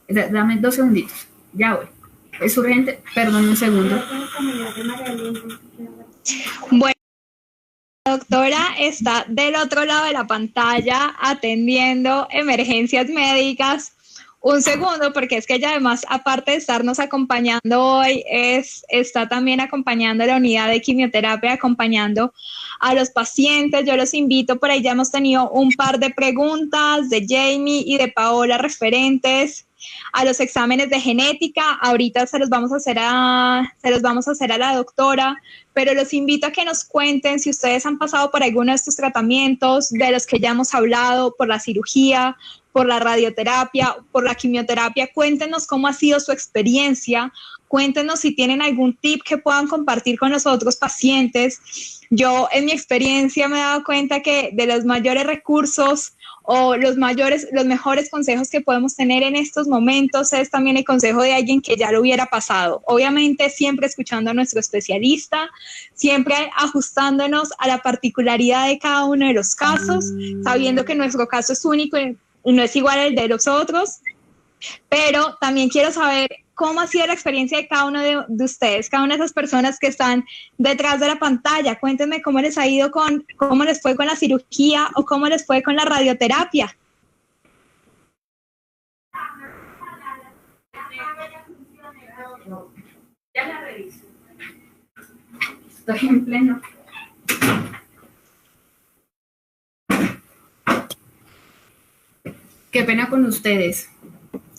Speaker 2: Dame 2 segunditos. Ya voy. Es urgente. Perdón un segundo.
Speaker 1: Bueno, la doctora está del otro lado de la pantalla atendiendo emergencias médicas. Un segundo, porque es que ella además, aparte de estarnos acompañando hoy, está también acompañando la unidad de quimioterapia, acompañando a los pacientes. Yo los invito, por ahí ya hemos tenido un par de preguntas de Jamie y de Paola referentes a los exámenes de genética. Ahorita se los vamos a hacer a la doctora, pero los invito a que nos cuenten si ustedes han pasado por alguno de estos tratamientos, de los que ya hemos hablado, por la cirugía, por la radioterapia, por la quimioterapia. Cuéntenos cómo ha sido su experiencia, cuéntenos si tienen algún tip que puedan compartir con los otros pacientes. Yo en mi experiencia me he dado cuenta que de los mayores recursos o los mejores consejos que podemos tener en estos momentos es también el consejo de alguien que ya lo hubiera pasado. Obviamente siempre escuchando a nuestro especialista, siempre ajustándonos a la particularidad de cada uno de los casos, sabiendo que nuestro caso es único y no es igual al de los otros, pero también quiero saber cómo ha sido la experiencia de cada uno de ustedes, cada una de esas personas que están detrás de la pantalla. Cuéntenme cómo les ha ido cómo les fue con la cirugía o cómo les fue con la radioterapia.
Speaker 2: Ya la reviso. Estoy en pleno. Qué pena con ustedes.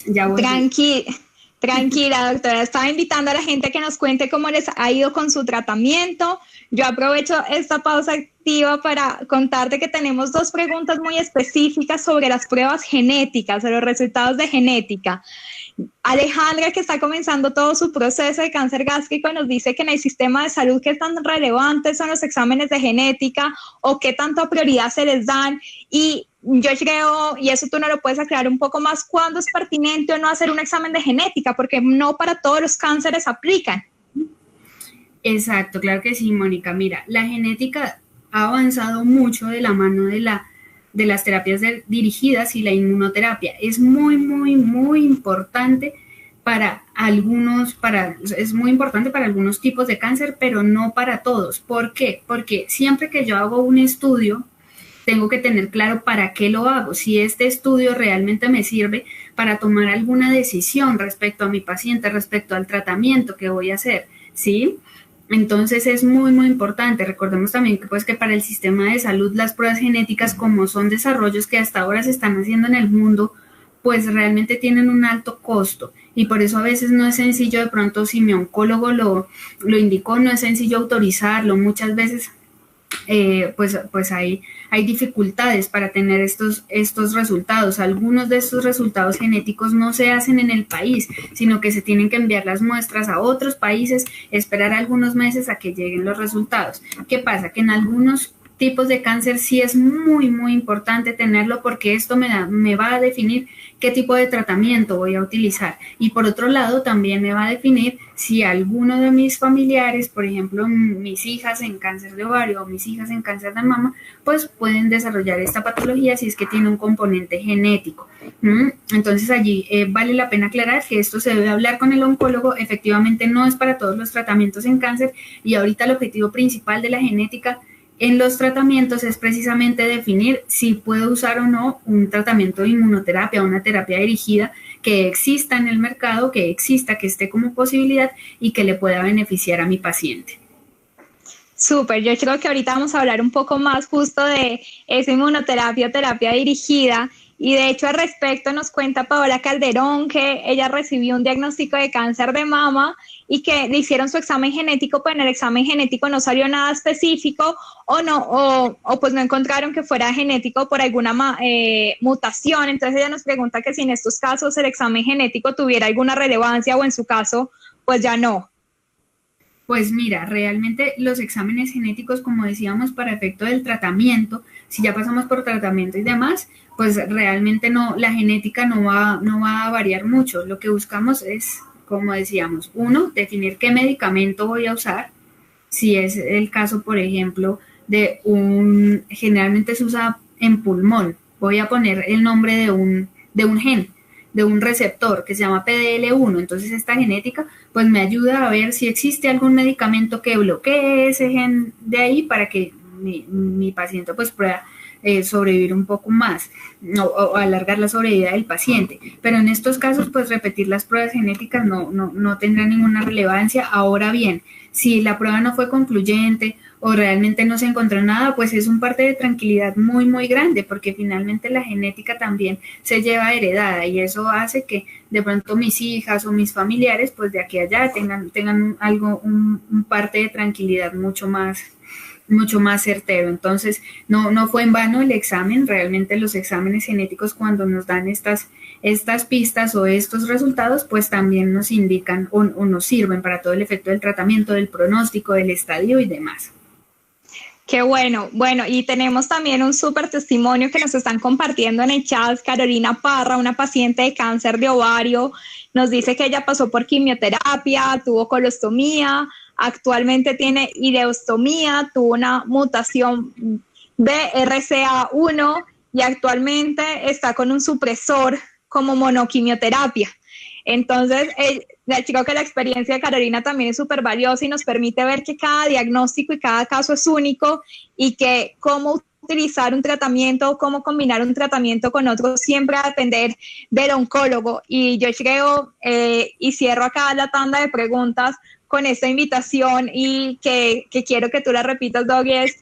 Speaker 2: Ya voy.
Speaker 1: Tranquila, doctora. Estaba invitando a la gente a que nos cuente cómo les ha ido con su tratamiento. Yo aprovecho esta pausa activa para contarte que tenemos 2 preguntas muy específicas sobre las pruebas genéticas, sobre los resultados de genética. Alejandra, que está comenzando todo su proceso de cáncer gástrico, nos dice que en el sistema de salud qué tan relevantes son los exámenes de genética o qué tanta prioridad se les dan. Y yo creo, y eso tú no lo puedes aclarar un poco más, ¿cuándo es pertinente o no hacer un examen de genética? Porque no para todos los cánceres aplican.
Speaker 2: Exacto, claro que sí, Mónica. Mira, la genética ha avanzado mucho de la mano de las terapias dirigidas y la inmunoterapia. Es muy importante es muy importante para algunos tipos de cáncer, pero no para todos. ¿Por qué? Porque siempre que yo hago un estudio, tengo que tener claro para qué lo hago, si este estudio realmente me sirve para tomar alguna decisión respecto a mi paciente, respecto al tratamiento que voy a hacer, ¿sí? Entonces es muy importante. Recordemos también que, pues, que para el sistema de salud las pruebas genéticas, como son desarrollos que hasta ahora se están haciendo en el mundo, pues realmente tienen un alto costo y por eso a veces no es sencillo, de pronto si mi oncólogo lo indicó, no es sencillo autorizarlo. Muchas veces pues hay dificultades para tener estos resultados. Algunos de estos resultados genéticos no se hacen en el país, sino que se tienen que enviar las muestras a otros países, esperar algunos meses a que lleguen los resultados. ¿Qué pasa? Que en algunos tipos de cáncer sí es muy importante tenerlo, porque esto me va a definir qué tipo de tratamiento voy a utilizar. Y por otro lado, también me va a definir si alguno de mis familiares, por ejemplo, mis hijas en cáncer de ovario o mis hijas en cáncer de mama, pues pueden desarrollar esta patología si es que tiene un componente genético. Entonces allí vale la pena aclarar que esto se debe hablar con el oncólogo. Efectivamente no es para todos los tratamientos en cáncer, y ahorita el objetivo principal de la genética en los tratamientos es precisamente definir si puedo usar o no un tratamiento de inmunoterapia, una terapia dirigida que exista en el mercado, que exista, que esté como posibilidad y que le pueda beneficiar a mi paciente.
Speaker 1: Súper, yo creo que ahorita vamos a hablar un poco más justo de esa inmunoterapia o terapia dirigida. Y de hecho al respecto nos cuenta Paola Calderón que ella recibió un diagnóstico de cáncer de mama y que le hicieron su examen genético, pero en el examen genético no salió nada específico o pues no encontraron que fuera genético por alguna mutación. Entonces ella nos pregunta que si en estos casos el examen genético tuviera alguna relevancia o en su caso pues ya no.
Speaker 2: Pues mira, realmente los exámenes genéticos, como decíamos, para efecto del tratamiento, si ya pasamos por tratamiento y demás, pues realmente no, la genética no va a variar mucho. Lo que buscamos es, como decíamos, uno, definir qué medicamento voy a usar. Si es el caso, por ejemplo, generalmente se usa en pulmón, voy a poner el nombre de un gen, de un receptor que se llama PDL1. Entonces esta genética pues me ayuda a ver si existe algún medicamento que bloquee ese gen de ahí para que mi paciente pues pueda sobrevivir un poco más o alargar la sobrevida del paciente. Pero en estos casos pues repetir las pruebas genéticas no tendrá ninguna relevancia. Ahora bien, si la prueba no fue concluyente o realmente no se encontró nada, pues es un parte de tranquilidad muy, muy grande, porque finalmente la genética también se lleva heredada y eso hace que de pronto mis hijas o mis familiares, pues de aquí a allá tengan algo, un parte de tranquilidad mucho más certero. Entonces, no fue en vano el examen. Realmente los exámenes genéticos, cuando nos dan estas pistas o estos resultados, pues también nos indican o nos sirven para todo el efecto del tratamiento, del pronóstico, del estadio y demás.
Speaker 1: Qué bueno. Bueno, y tenemos también un súper testimonio que nos están compartiendo en el chat. Carolina Parra, una paciente de cáncer de ovario, nos dice que ella pasó por quimioterapia, tuvo colostomía, actualmente tiene ileostomía, tuvo una mutación BRCA1 y actualmente está con un supresor como monoquimioterapia. Entonces, creo que la experiencia de Carolina también es súper valiosa y nos permite ver que cada diagnóstico y cada caso es único y que cómo utilizar un tratamiento, cómo combinar un tratamiento con otro, siempre a depender del oncólogo. Y yo creo, y cierro acá la tanda de preguntas con esta invitación y que quiero que tú la repitas, Doggy, es: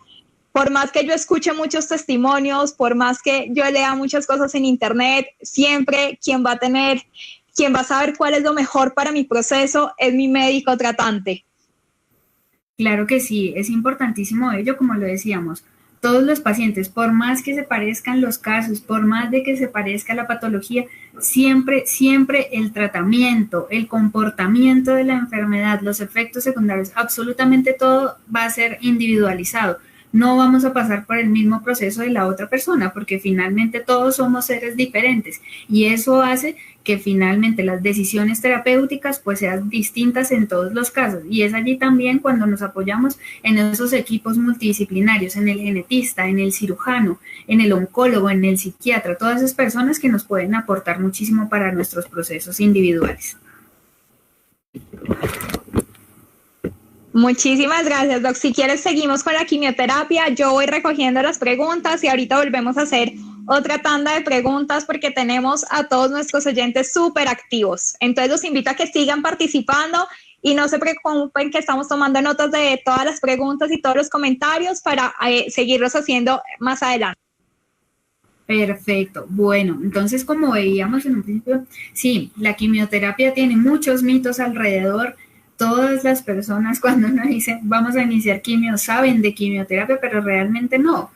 Speaker 1: por más que yo escuche muchos testimonios, por más que yo lea muchas cosas en internet, siempre quien va a saber cuál es lo mejor para mi proceso es mi médico tratante.
Speaker 2: Claro que sí, es importantísimo ello, como lo decíamos. Todos los pacientes, por más que se parezcan los casos, por más de que se parezca la patología, siempre el tratamiento, el comportamiento de la enfermedad, los efectos secundarios, absolutamente todo va a ser individualizado. No vamos a pasar por el mismo proceso de la otra persona, porque finalmente todos somos seres diferentes y eso hace que finalmente las decisiones terapéuticas pues sean distintas en todos los casos, y es allí también cuando nos apoyamos en esos equipos multidisciplinarios, en el genetista, en el cirujano, en el oncólogo, en el psiquiatra, todas esas personas que nos pueden aportar muchísimo para nuestros procesos individuales.
Speaker 1: Muchísimas gracias, Doc. Si quieres, seguimos con la quimioterapia. Yo voy recogiendo las preguntas y ahorita volvemos a hacer otra tanda de preguntas porque tenemos a todos nuestros oyentes súper activos. Entonces los invito a que sigan participando y no se preocupen que estamos tomando notas de todas las preguntas y todos los comentarios para seguirlos haciendo más adelante.
Speaker 2: Perfecto. Bueno, entonces como veíamos en un principio, sí, la quimioterapia tiene muchos mitos alrededor. Todas las personas cuando uno dice vamos a iniciar quimio saben de quimioterapia, pero realmente no.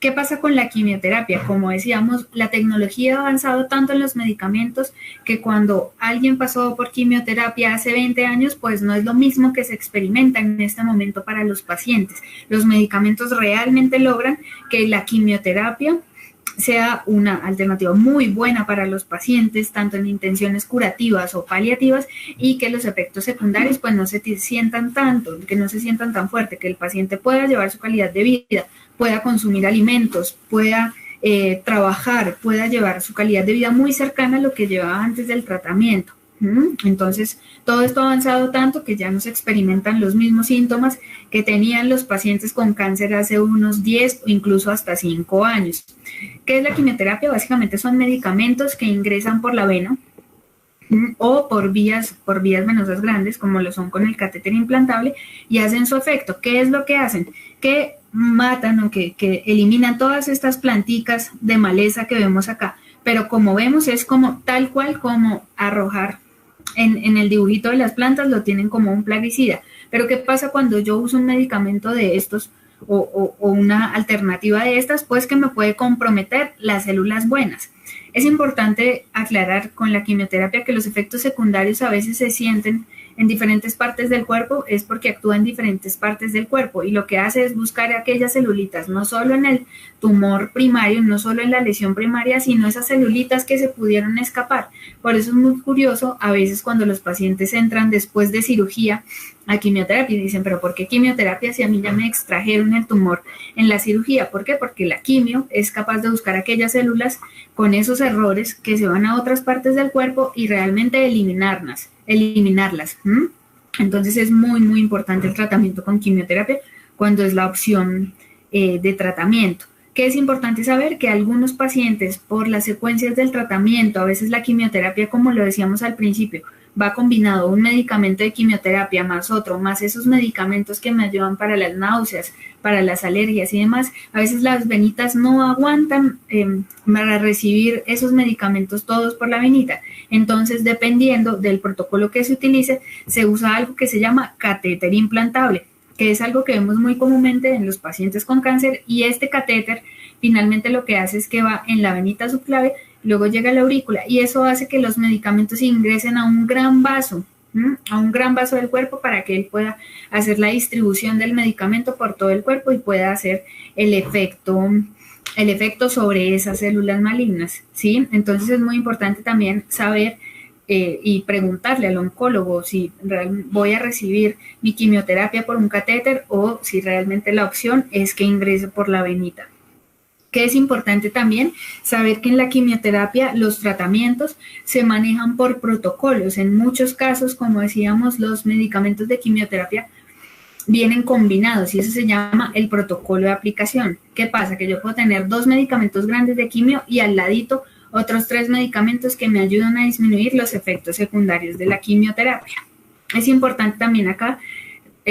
Speaker 2: ¿Qué pasa con la quimioterapia? Como decíamos, la tecnología ha avanzado tanto en los medicamentos que cuando alguien pasó por quimioterapia hace 20 años, pues no es lo mismo que se experimenta en este momento para los pacientes. Los medicamentos realmente logran que la quimioterapia sea una alternativa muy buena para los pacientes, tanto en intenciones curativas o paliativas, y que los efectos secundarios pues no se sientan tanto, que no se sientan tan fuerte, que el paciente pueda llevar su calidad de vida, pueda consumir alimentos, pueda trabajar, pueda llevar su calidad de vida muy cercana a lo que llevaba antes del tratamiento. Entonces, todo esto ha avanzado tanto que ya no se experimentan los mismos síntomas que tenían los pacientes con cáncer hace unos 10 o incluso hasta 5 años. ¿Qué es la quimioterapia? Básicamente son medicamentos que ingresan por la vena o por vías venosas grandes, como lo son con el catéter implantable, y hacen su efecto. ¿Qué es lo que hacen? Que matan o que eliminan todas estas planticas de maleza que vemos acá, pero como vemos es como tal cual como arrojar en el dibujito de las plantas, lo tienen como un plaguicida. Pero ¿qué pasa cuando yo uso un medicamento de estos o una alternativa de estas? Pues que me puede comprometer las células buenas. Es importante aclarar con la quimioterapia que los efectos secundarios a veces se sienten en diferentes partes del cuerpo, es porque actúa en diferentes partes del cuerpo, y lo que hace es buscar aquellas celulitas, no solo en el tumor primario, no solo en la lesión primaria, sino esas celulitas que se pudieron escapar. Por eso es muy curioso a veces cuando los pacientes entran después de cirugía a quimioterapia y dicen, pero ¿por qué quimioterapia si a mí ya me extrajeron el tumor en la cirugía? ¿Por qué? Porque la quimio es capaz de buscar aquellas células con esos errores que se van a otras partes del cuerpo y realmente eliminarlas. Entonces es muy, muy importante el tratamiento con quimioterapia cuando es la opción de tratamiento. ¿Qué es importante saber? Que algunos pacientes, por las secuencias del tratamiento, a veces la quimioterapia, como lo decíamos al principio, va combinado un medicamento de quimioterapia más otro, más esos medicamentos que me ayudan para las náuseas, para las alergias y demás. A veces las venitas no aguantan para recibir esos medicamentos todos por la venita. Entonces, dependiendo del protocolo que se utilice, se usa algo que se llama catéter implantable, que es algo que vemos muy comúnmente en los pacientes con cáncer, y este catéter finalmente lo que hace es que va en la venita subclave, luego llega a la aurícula, y eso hace que los medicamentos ingresen a un gran vaso del cuerpo para que él pueda hacer la distribución del medicamento por todo el cuerpo y pueda hacer el efecto sobre esas células malignas, ¿sí? Entonces es muy importante también saber y preguntarle al oncólogo si voy a recibir mi quimioterapia por un catéter o si realmente la opción es que ingrese por la venita. Que es importante también saber que en la quimioterapia los tratamientos se manejan por protocolos. En muchos casos, como decíamos, los medicamentos de quimioterapia vienen combinados y eso se llama el protocolo de aplicación. ¿Qué pasa? Que yo puedo tener 2 medicamentos grandes de quimio y al ladito otros 3 medicamentos que me ayudan a disminuir los efectos secundarios de la quimioterapia. Es importante también acá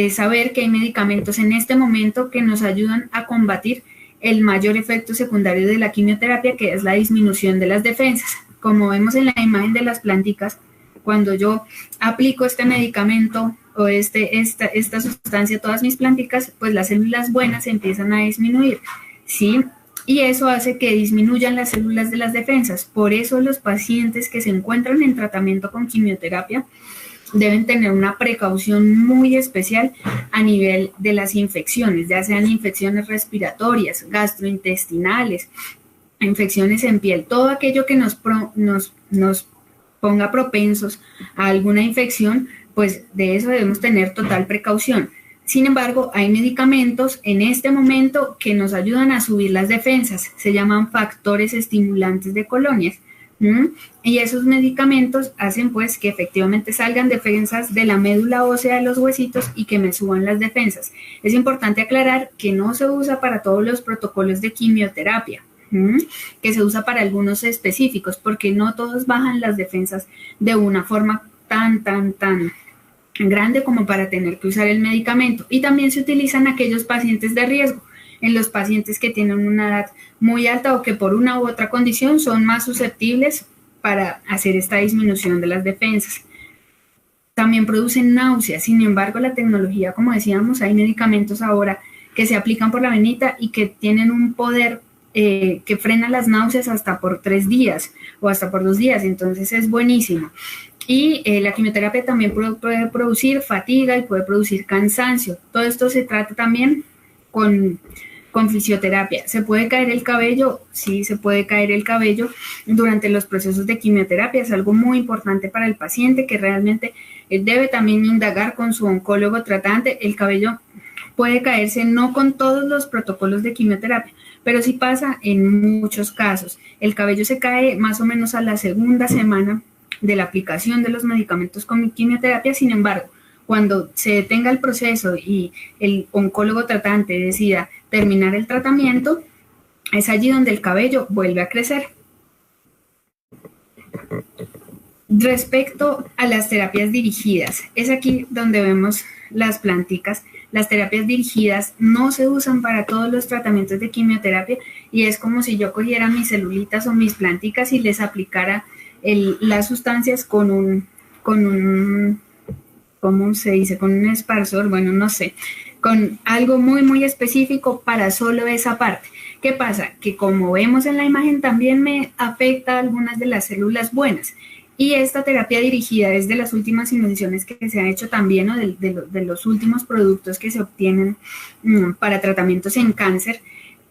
Speaker 2: saber que hay medicamentos en este momento que nos ayudan a combatir el mayor efecto secundario de la quimioterapia, que es la disminución de las defensas. Como vemos en la imagen de las planticas, cuando yo aplico este medicamento o esta sustancia a todas mis planticas, pues las células buenas empiezan a disminuir, ¿sí? Y eso hace que disminuyan las células de las defensas. Por eso los pacientes que se encuentran en tratamiento con quimioterapia deben tener una precaución muy especial a nivel de las infecciones, ya sean infecciones respiratorias, gastrointestinales, infecciones en piel, todo aquello que nos ponga propensos a alguna infección, pues de eso debemos tener total precaución. Sin embargo, hay medicamentos en este momento que nos ayudan a subir las defensas, se llaman factores estimulantes de colonias. Y esos medicamentos hacen pues que efectivamente salgan defensas de la médula ósea de los huesitos y que me suban las defensas. Es importante aclarar que no se usa para todos los protocolos de quimioterapia, que se usa para algunos específicos, porque no todos bajan las defensas de una forma tan grande como para tener que usar el medicamento. Y también se utilizan aquellos pacientes de riesgo, en los pacientes que tienen una edad muy alta o que por una u otra condición son más susceptibles para hacer esta disminución de las defensas. También producen náuseas. Sin embargo, la tecnología, como decíamos, hay medicamentos ahora que se aplican por la venita y que tienen un poder que frena las náuseas hasta por 3 días o hasta por 2 días. Entonces es buenísimo. Y la quimioterapia también puede producir fatiga y puede producir cansancio. Todo esto se trata también con con fisioterapia. ¿Se puede caer el cabello? Sí, se puede caer el cabello durante los procesos de quimioterapia. Es algo muy importante para el paciente que realmente debe también indagar con su oncólogo tratante. El cabello puede caerse no con todos los protocolos de quimioterapia, pero sí pasa en muchos casos. El cabello se cae más o menos a la segunda semana de la aplicación de los medicamentos con quimioterapia. Sin embargo, cuando se detenga el proceso y el oncólogo tratante decida terminar el tratamiento, es allí donde el cabello vuelve a crecer. Respecto a las terapias dirigidas, es aquí donde vemos las planticas. Las terapias dirigidas no se usan para todos los tratamientos de quimioterapia y es como si yo cogiera mis celulitas o mis planticas y les aplicara las sustancias con un ¿cómo se dice? Con un esparsor, bueno, no sé, con algo muy, muy específico para solo esa parte. ¿Qué pasa? Que como vemos en la imagen también me afecta algunas de las células buenas. Y esta terapia dirigida es de las últimas invenciones que se han hecho también, ¿no? de los últimos productos que se obtienen para tratamientos en cáncer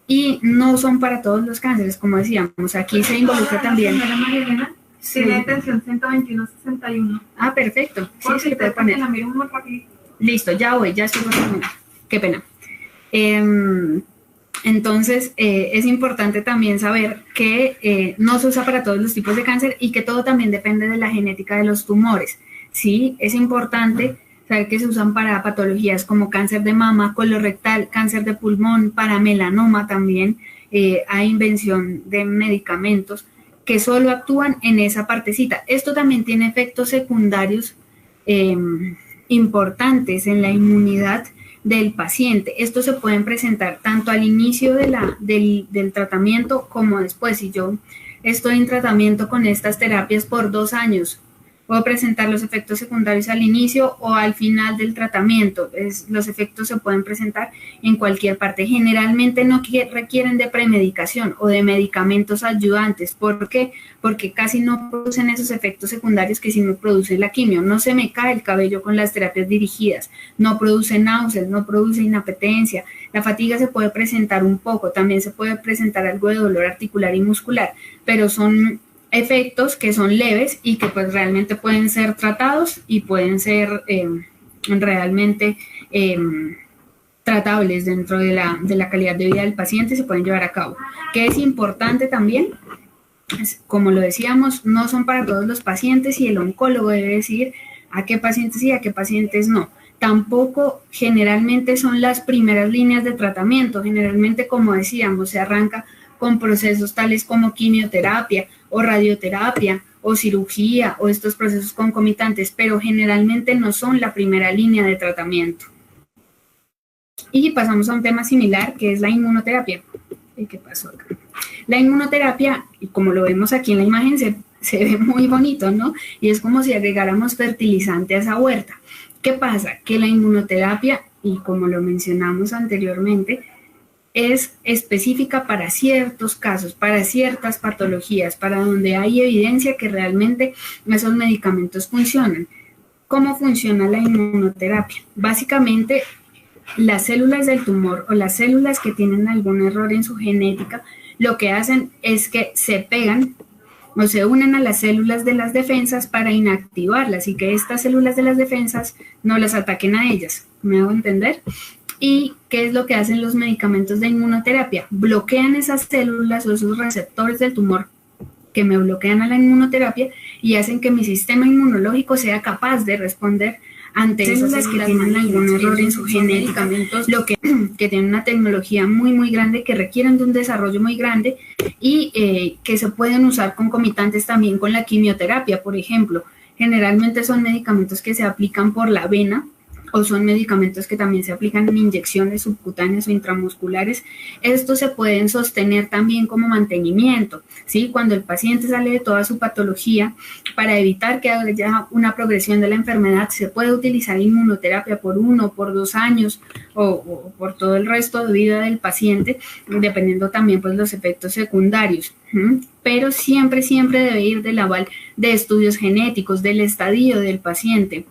Speaker 2: y no son para todos los cánceres, como decíamos. Aquí se involucra también.
Speaker 3: Sí. Tiene tensión 121/61.
Speaker 2: Ah, perfecto. Sí, se le puede poner. Listo, ya voy, ya estoy pasando. Qué pena. Entonces, es importante también saber que no se usa para todos los tipos de cáncer y que todo también depende de la genética de los tumores. Sí, es importante saber que se usan para patologías como cáncer de mama, colorectal, cáncer de pulmón, para melanoma también. Hay invención de medicamentos que solo actúan en esa partecita. Esto también tiene efectos secundarios importantes en la inmunidad del paciente. Estos se pueden presentar tanto al inicio del tratamiento como después. Si yo estoy en tratamiento con estas terapias por 2 años, puedo presentar los efectos secundarios al inicio o al final del tratamiento. Los efectos se pueden presentar en cualquier parte. Generalmente no requieren de premedicación o de medicamentos ayudantes. ¿Por qué? Porque casi no producen esos efectos secundarios que sí me produce la quimio. No se me cae el cabello con las terapias dirigidas, no produce náuseas, no produce inapetencia. La fatiga se puede presentar un poco, también se puede presentar algo de dolor articular y muscular, pero son efectos que son leves y que pues realmente pueden ser tratados y pueden ser realmente tratables dentro de la calidad de vida del paciente y se pueden llevar a cabo. ¿Qué es importante también? Como lo decíamos, no son para todos los pacientes y el oncólogo debe decir a qué pacientes sí, a qué pacientes no. Tampoco generalmente son las primeras líneas de tratamiento. Generalmente, como decíamos, se arranca con procesos tales como quimioterapia o radioterapia o cirugía o estos procesos concomitantes, pero generalmente no son la primera línea de tratamiento. Y pasamos a un tema similar que es la inmunoterapia. ¿Qué pasó acá? La inmunoterapia, como lo vemos aquí en la imagen, se ve muy bonito, ¿no? Y es como si agregáramos fertilizante a esa huerta. ¿Qué pasa? Que la inmunoterapia, y como lo mencionamos anteriormente, es específica para ciertos casos, para ciertas patologías, para donde hay evidencia que realmente esos medicamentos funcionan. ¿Cómo funciona la inmunoterapia? Básicamente, las células del tumor o las células que tienen algún error en su genética, lo que hacen es que se pegan o se unen a las células de las defensas para inactivarlas y que estas células de las defensas no las ataquen a ellas. ¿Me hago entender? ¿Y qué es lo que hacen los medicamentos de inmunoterapia? Bloquean esas células o esos receptores del tumor que me bloquean a la inmunoterapia y hacen que mi sistema inmunológico sea capaz de responder ante células que tienen algún error en su genética, lo que tienen una tecnología muy, muy grande, que requieren de un desarrollo muy grande y que se pueden usar concomitantes también con la quimioterapia, por ejemplo. Generalmente son medicamentos que se aplican por la vena, o son medicamentos que también se aplican en inyecciones subcutáneas o intramusculares. Estos se pueden sostener también como mantenimiento, ¿sí? Cuando el paciente sale de toda su patología, para evitar que haya una progresión de la enfermedad, se puede utilizar inmunoterapia por 1 o por 2 años o por todo el resto de vida del paciente, dependiendo también pues los efectos secundarios. Pero siempre, siempre debe ir del aval de estudios genéticos, del estadio del paciente.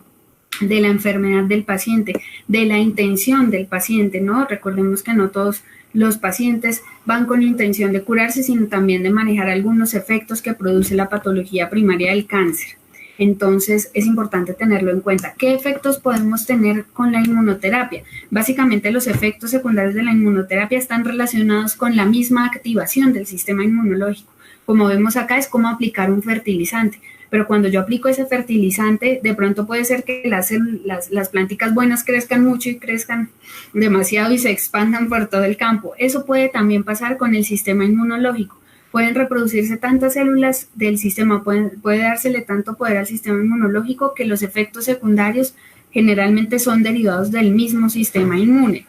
Speaker 2: de la enfermedad del paciente, de la intención del paciente, ¿no? Recordemos que no todos los pacientes van con intención de curarse, sino también de manejar algunos efectos que produce la patología primaria del cáncer. Entonces, es importante tenerlo en cuenta. ¿Qué efectos podemos tener con la inmunoterapia? Básicamente, los efectos secundarios de la inmunoterapia están relacionados con la misma activación del sistema inmunológico. Como vemos acá, es como aplicar un fertilizante. Pero cuando yo aplico ese fertilizante, de pronto puede ser que las plánticas buenas crezcan mucho y crezcan demasiado y se expandan por todo el campo. Eso puede también pasar con el sistema inmunológico. Pueden reproducirse tantas células del sistema, puede dársele tanto poder al sistema inmunológico que los efectos secundarios generalmente son derivados del mismo sistema inmune.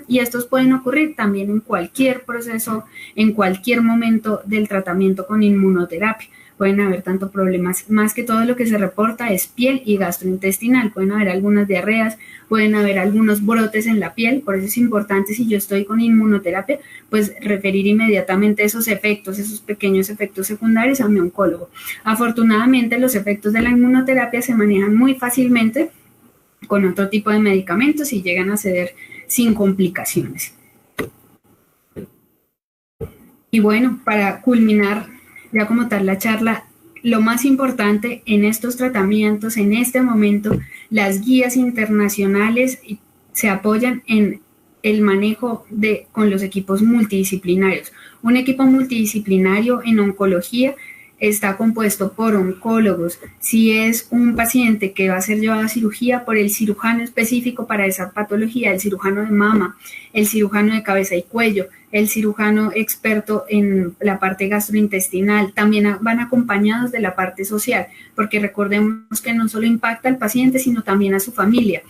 Speaker 2: Y estos pueden ocurrir también en cualquier proceso, en cualquier momento del tratamiento con inmunoterapia. Pueden haber tanto problemas, más que todo lo que se reporta es piel y gastrointestinal. Pueden haber algunas diarreas, pueden haber algunos brotes en la piel. Por eso es importante, si yo estoy con inmunoterapia, pues referir inmediatamente esos efectos, esos pequeños efectos secundarios a mi oncólogo. Afortunadamente, los efectos de la inmunoterapia se manejan muy fácilmente con otro tipo de medicamentos y llegan a ceder sin complicaciones. Y bueno, para culminar ya como tal la charla, lo más importante en estos tratamientos, en este momento, las guías internacionales se apoyan en el manejo con los equipos multidisciplinarios. Un equipo multidisciplinario en oncología está compuesto por oncólogos. Si es un paciente que va a ser llevado a cirugía, por el cirujano específico para esa patología, el cirujano de mama, el cirujano de cabeza y cuello, el cirujano experto en la parte gastrointestinal, también van acompañados de la parte social, porque recordemos que no solo impacta al paciente, sino también a su familia.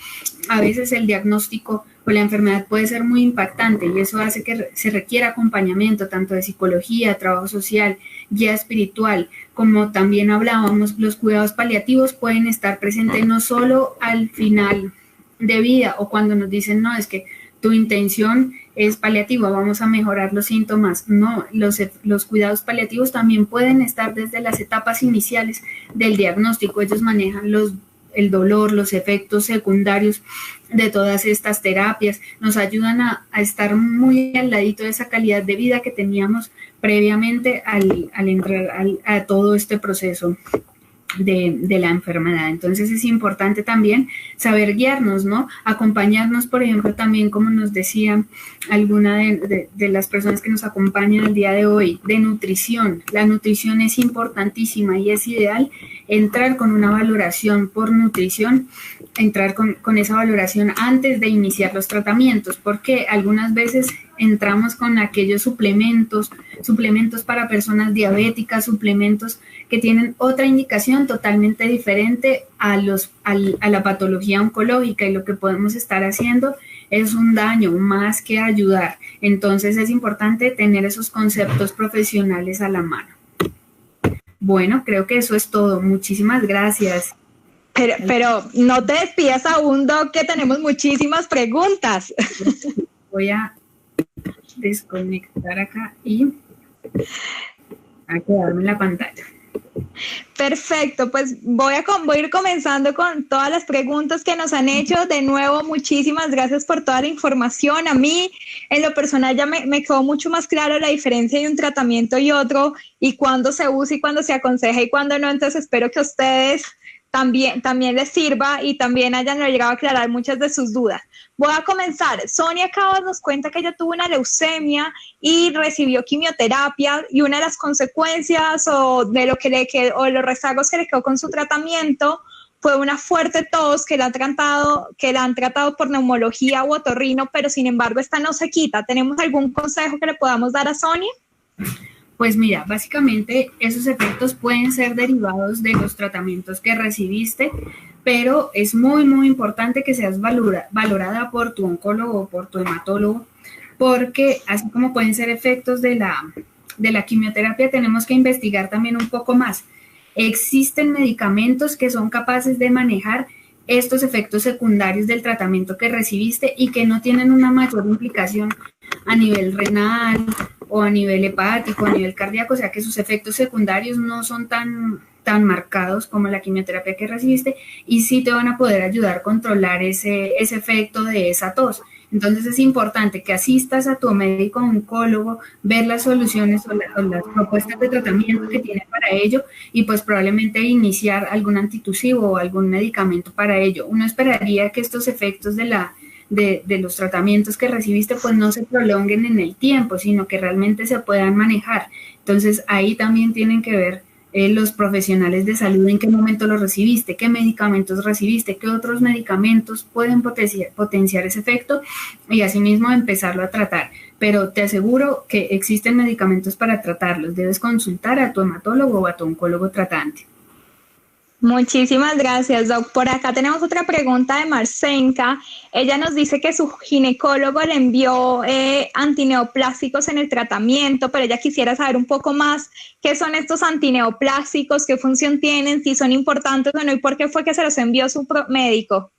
Speaker 2: A veces el diagnóstico o la enfermedad puede ser muy impactante y eso hace que se requiera acompañamiento tanto de psicología, trabajo social, guía espiritual, como también hablábamos, los cuidados paliativos pueden estar presentes no solo al final de vida o cuando nos dicen, no, es que tu intención es paliativa, vamos a mejorar los síntomas. No, los cuidados paliativos también pueden estar desde las etapas iniciales del diagnóstico. Ellos manejan el dolor, los efectos secundarios de todas estas terapias, nos ayudan a estar muy al ladito de esa calidad de vida que teníamos previamente al entrar a todo este proceso de la enfermedad. Entonces es importante también saber guiarnos, ¿no? Acompañarnos, por ejemplo, también como nos decía alguna de las personas que nos acompañan el día de hoy, de nutrición. La nutrición es importantísima y es ideal entrar con una valoración por nutrición, entrar con esa valoración antes de iniciar los tratamientos, porque algunas veces entramos con aquellos suplementos para personas diabéticas, suplementos que tienen otra indicación totalmente diferente a la patología oncológica, y lo que podemos estar haciendo es un daño más que ayudar. Entonces es importante tener esos conceptos profesionales a la mano. Bueno, creo que eso es todo. Muchísimas gracias.
Speaker 1: Pero no te despidas aún, Doc, que tenemos muchísimas preguntas.
Speaker 2: Voy a desconectar acá y a quedarme en la pantalla.
Speaker 1: Perfecto, pues voy a ir comenzando con todas las preguntas que nos han hecho. De nuevo, muchísimas gracias por toda la información. A mí, en lo personal, ya me quedó mucho más claro la diferencia de un tratamiento y otro, y cuándo se usa y cuándo se aconseja y cuándo no. Entonces espero que a ustedes también les sirva y también hayan llegado a aclarar muchas de sus dudas. Voy a comenzar. Sonia Cabas nos cuenta que ella tuvo una leucemia y recibió quimioterapia, y una de las consecuencias o los rezagos que le quedó con su tratamiento fue una fuerte tos que la han tratado por neumología u otorrino, pero sin embargo esta no se quita. ¿Tenemos algún consejo que le podamos dar a Sonia?
Speaker 2: Pues mira, básicamente esos efectos pueden ser derivados de los tratamientos que recibiste, pero es muy, muy importante que seas valorada por tu oncólogo o por tu hematólogo, porque así como pueden ser efectos de la quimioterapia, tenemos que investigar también un poco más. Existen medicamentos que son capaces de manejar estos efectos secundarios del tratamiento que recibiste y que no tienen una mayor implicación a nivel renal o a nivel hepático, a nivel cardíaco, o sea que sus efectos secundarios no son tan marcados como la quimioterapia que recibiste y sí te van a poder ayudar a controlar ese efecto de esa tos. Entonces es importante que asistas a tu médico oncólogo, ver las soluciones o las propuestas de tratamiento que tiene para ello y pues probablemente iniciar algún antitusivo o algún medicamento para ello. Uno esperaría que estos efectos de los tratamientos que recibiste pues no se prolonguen en el tiempo, sino que realmente se puedan manejar. Entonces ahí también tienen que ver los profesionales de salud en qué momento lo recibiste, qué medicamentos recibiste, qué otros medicamentos pueden potenciar ese efecto y asimismo empezarlo a tratar. Pero te aseguro que existen medicamentos para tratarlos. Debes consultar a tu hematólogo o a tu oncólogo tratante.
Speaker 1: Muchísimas gracias, Doc. Por acá tenemos otra pregunta de Marcenka. Ella nos dice que su ginecólogo le envió antineoplásicos en el tratamiento, pero ella quisiera saber un poco más qué son estos antineoplásicos, qué función tienen, si son importantes o no y por qué fue que se los envió su médico.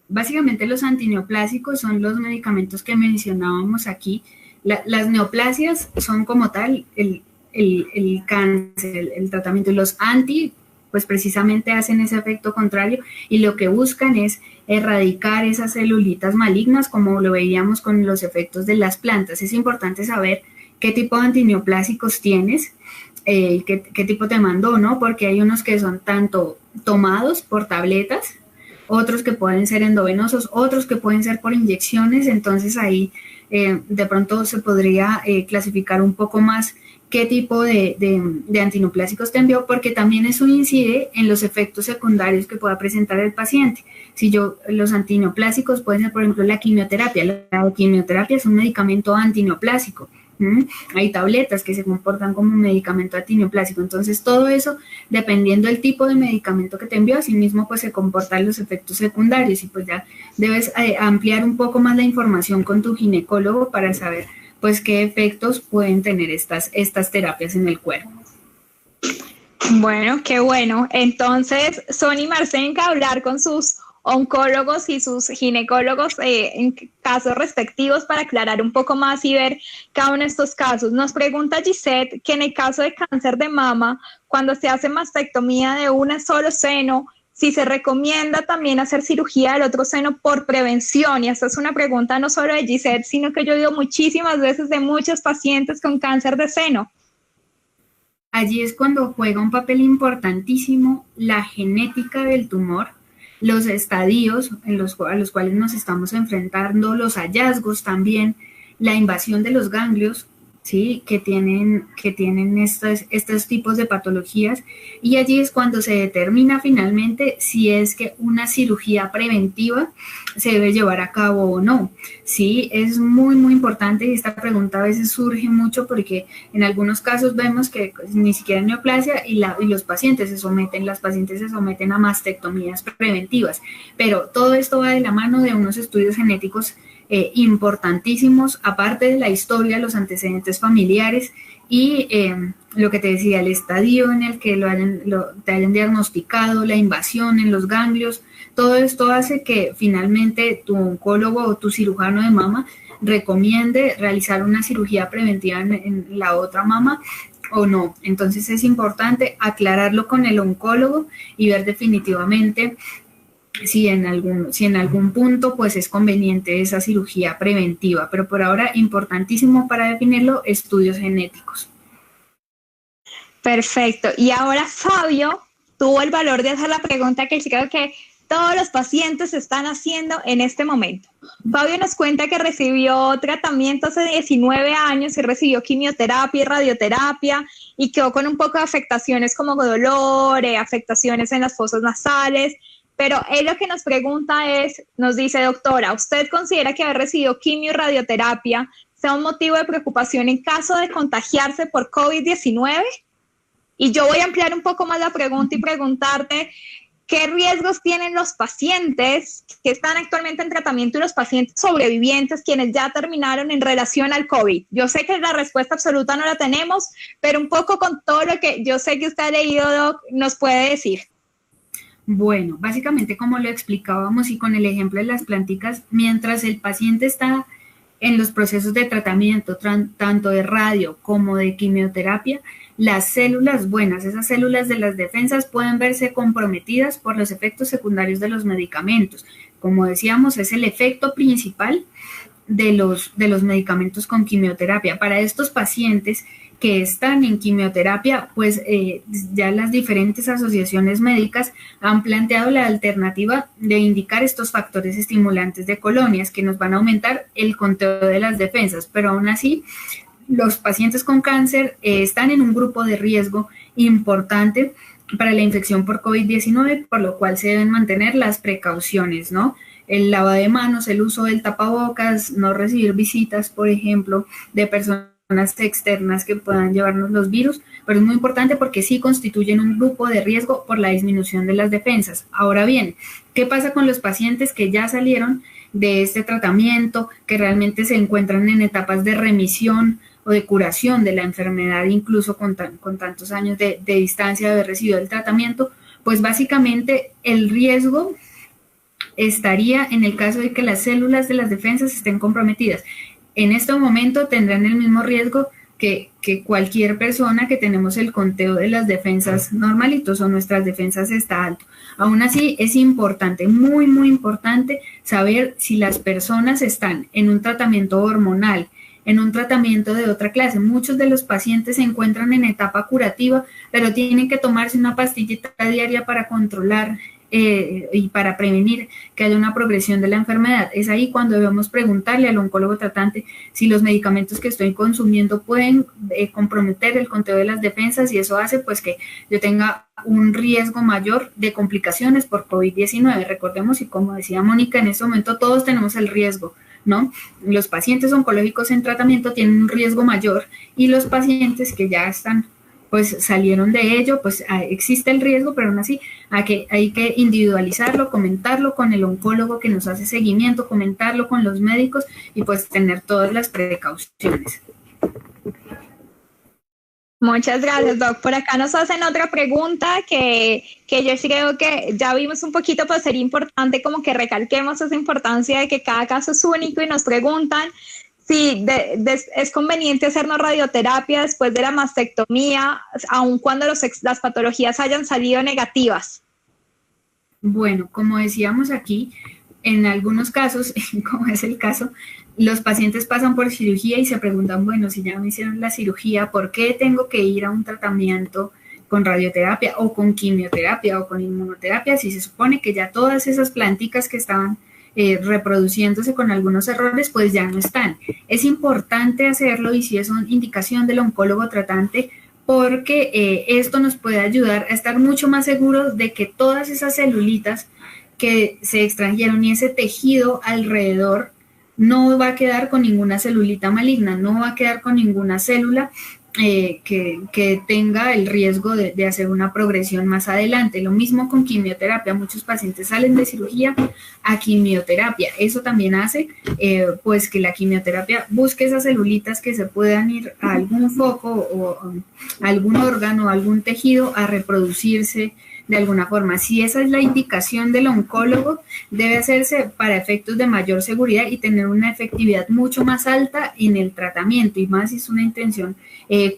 Speaker 2: Básicamente los antineoplásicos son los medicamentos que mencionábamos aquí. Las neoplasias son como tal el cáncer, el tratamiento. Los anti pues precisamente hacen ese efecto contrario y lo que buscan es erradicar esas celulitas malignas como lo veíamos con los efectos de las plantas. Es importante saber qué tipo de antineoplásicos tienes, qué tipo te mandó, ¿no? Porque hay unos que son tanto tomados por tabletas, otros que pueden ser endovenosos, otros que pueden ser por inyecciones, entonces ahí de pronto se podría clasificar un poco más qué tipo de antineoplásicos te envió, porque también eso incide en los efectos secundarios que pueda presentar el paciente. Los antineoplásicos pueden ser, por ejemplo, la quimioterapia. La quimioterapia es un medicamento antineoplásico. Hay tabletas que se comportan como un medicamento antineoplásico. Entonces, todo eso, dependiendo del tipo de medicamento que te envió, asimismo, pues se comportan los efectos secundarios y pues ya debes ampliar un poco más la información con tu ginecólogo para saber pues qué efectos pueden tener estas terapias en el cuerpo.
Speaker 1: Bueno, qué bueno. Entonces, Sony Marcenka, hablar con sus oncólogos y sus ginecólogos en casos respectivos para aclarar un poco más y ver cada uno de estos casos. Nos pregunta Gisette que en el caso de cáncer de mama, cuando se hace mastectomía de un solo seno, si se recomienda también hacer cirugía del otro seno por prevención. Y esta es una pregunta no solo de Gisette, sino que yo digo muchísimas veces de muchos pacientes con cáncer de seno.
Speaker 2: Allí es cuando juega un papel importantísimo la genética del tumor, los estadios a los cuales nos estamos enfrentando, los hallazgos también, la invasión de los ganglios, ¿sí? que tienen estos tipos de patologías, y allí es cuando se determina finalmente si es que una cirugía preventiva se debe llevar a cabo o no. Sí, es muy, muy importante y esta pregunta a veces surge mucho porque en algunos casos vemos que ni siquiera hay neoplasia y las pacientes se someten a mastectomías preventivas, pero todo esto va de la mano de unos estudios genéticos importantísimos, aparte de la historia, los antecedentes familiares y lo que te decía, el estadio en el que te hayan diagnosticado, la invasión en los ganglios. Todo esto hace que finalmente tu oncólogo o tu cirujano de mama recomiende realizar una cirugía preventiva en la otra mama o no. Entonces es importante aclararlo con el oncólogo y ver definitivamente si en algún punto pues es conveniente esa cirugía preventiva, pero por ahora importantísimo para definirlo, estudios genéticos.
Speaker 1: Perfecto. Y ahora Fabio tuvo el valor de hacer la pregunta que creo que todos los pacientes están haciendo en este momento. Fabio nos cuenta que recibió tratamiento hace 19 años y recibió quimioterapia y radioterapia y quedó con un poco de afectaciones como dolor, afectaciones en las fosas nasales. Pero él lo que nos pregunta nos dice, doctora, ¿usted considera que haber recibido quimio y radioterapia sea un motivo de preocupación en caso de contagiarse por COVID-19? Y yo voy a ampliar un poco más la pregunta y preguntarte, ¿qué riesgos tienen los pacientes que están actualmente en tratamiento y los pacientes sobrevivientes quienes ya terminaron en relación al COVID? Yo sé que la respuesta absoluta no la tenemos, pero un poco con todo lo que yo sé que usted ha leído, Doc, nos puede decir.
Speaker 2: Bueno, básicamente como lo explicábamos y con el ejemplo de las planticas, mientras el paciente está en los procesos de tratamiento, tanto de radio como de quimioterapia, las células buenas, esas células de las defensas, pueden verse comprometidas por los efectos secundarios de los medicamentos. Como decíamos, es el efecto principal de los medicamentos con quimioterapia. Para estos pacientes que están en quimioterapia, pues ya las diferentes asociaciones médicas han planteado la alternativa de indicar estos factores estimulantes de colonias que nos van a aumentar el conteo de las defensas, pero aún así los pacientes con cáncer están en un grupo de riesgo importante para la infección por COVID-19, por lo cual se deben mantener las precauciones, ¿no? El lavado de manos, el uso del tapabocas, no recibir visitas, por ejemplo, de personas externas que puedan llevarnos los virus, pero es muy importante porque sí constituyen un grupo de riesgo por la disminución de las defensas. Ahora bien, ¿qué pasa con los pacientes que ya salieron de este tratamiento, que realmente se encuentran en etapas de remisión o de curación de la enfermedad, incluso con tantos años de distancia de haber recibido el tratamiento? Pues básicamente el riesgo estaría en el caso de que las células de las defensas estén comprometidas. En este momento tendrán el mismo riesgo que cualquier persona que tenemos el conteo de las defensas normalitos o nuestras defensas está alto. Aún así es importante, muy, muy importante saber si las personas están en un tratamiento hormonal, en un tratamiento de otra clase. Muchos de los pacientes se encuentran en etapa curativa, pero tienen que tomarse una pastillita diaria para controlar y para prevenir que haya una progresión de la enfermedad. Es ahí cuando debemos preguntarle al oncólogo tratante si los medicamentos que estoy consumiendo pueden comprometer el conteo de las defensas, y eso hace pues que yo tenga un riesgo mayor de complicaciones por COVID-19. Recordemos, y como decía Mónica, en este momento todos tenemos el riesgo, ¿no? Los pacientes oncológicos en tratamiento tienen un riesgo mayor, y los pacientes que ya están pues salieron de ello, pues existe el riesgo, pero aún así hay que individualizarlo, comentarlo con el oncólogo que nos hace seguimiento, comentarlo con los médicos y pues tener todas las precauciones.
Speaker 1: Muchas gracias, Doc. Por acá nos hacen otra pregunta que yo creo que ya vimos un poquito, pero sería importante como que recalquemos esa importancia de que cada caso es único, y nos preguntan si es conveniente hacernos radioterapia después de la mastectomía, aun cuando las patologías hayan salido negativas.
Speaker 2: Bueno, como decíamos aquí, en algunos casos, como es el caso, los pacientes pasan por cirugía y se preguntan, bueno, si ya me hicieron la cirugía, ¿por qué tengo que ir a un tratamiento con radioterapia o con quimioterapia o con inmunoterapia si se supone que ya todas esas planticas que estaban reproduciéndose con algunos errores, pues ya no están? Es importante hacerlo, y si es una indicación del oncólogo tratante, porque esto nos puede ayudar a estar mucho más seguros de que todas esas celulitas que se extrajeron y ese tejido alrededor no va a quedar con ninguna celulita maligna, no va a quedar con ninguna célula que tenga el riesgo de hacer una progresión más adelante. Lo mismo con quimioterapia, muchos pacientes salen de cirugía a quimioterapia. Eso también hace pues que la quimioterapia busque esas celulitas que se puedan ir a algún foco o a algún órgano, a algún tejido, a reproducirse de alguna forma. Si esa es la indicación del oncólogo, debe hacerse para efectos de mayor seguridad y tener una efectividad mucho más alta en el tratamiento, y más si es una intención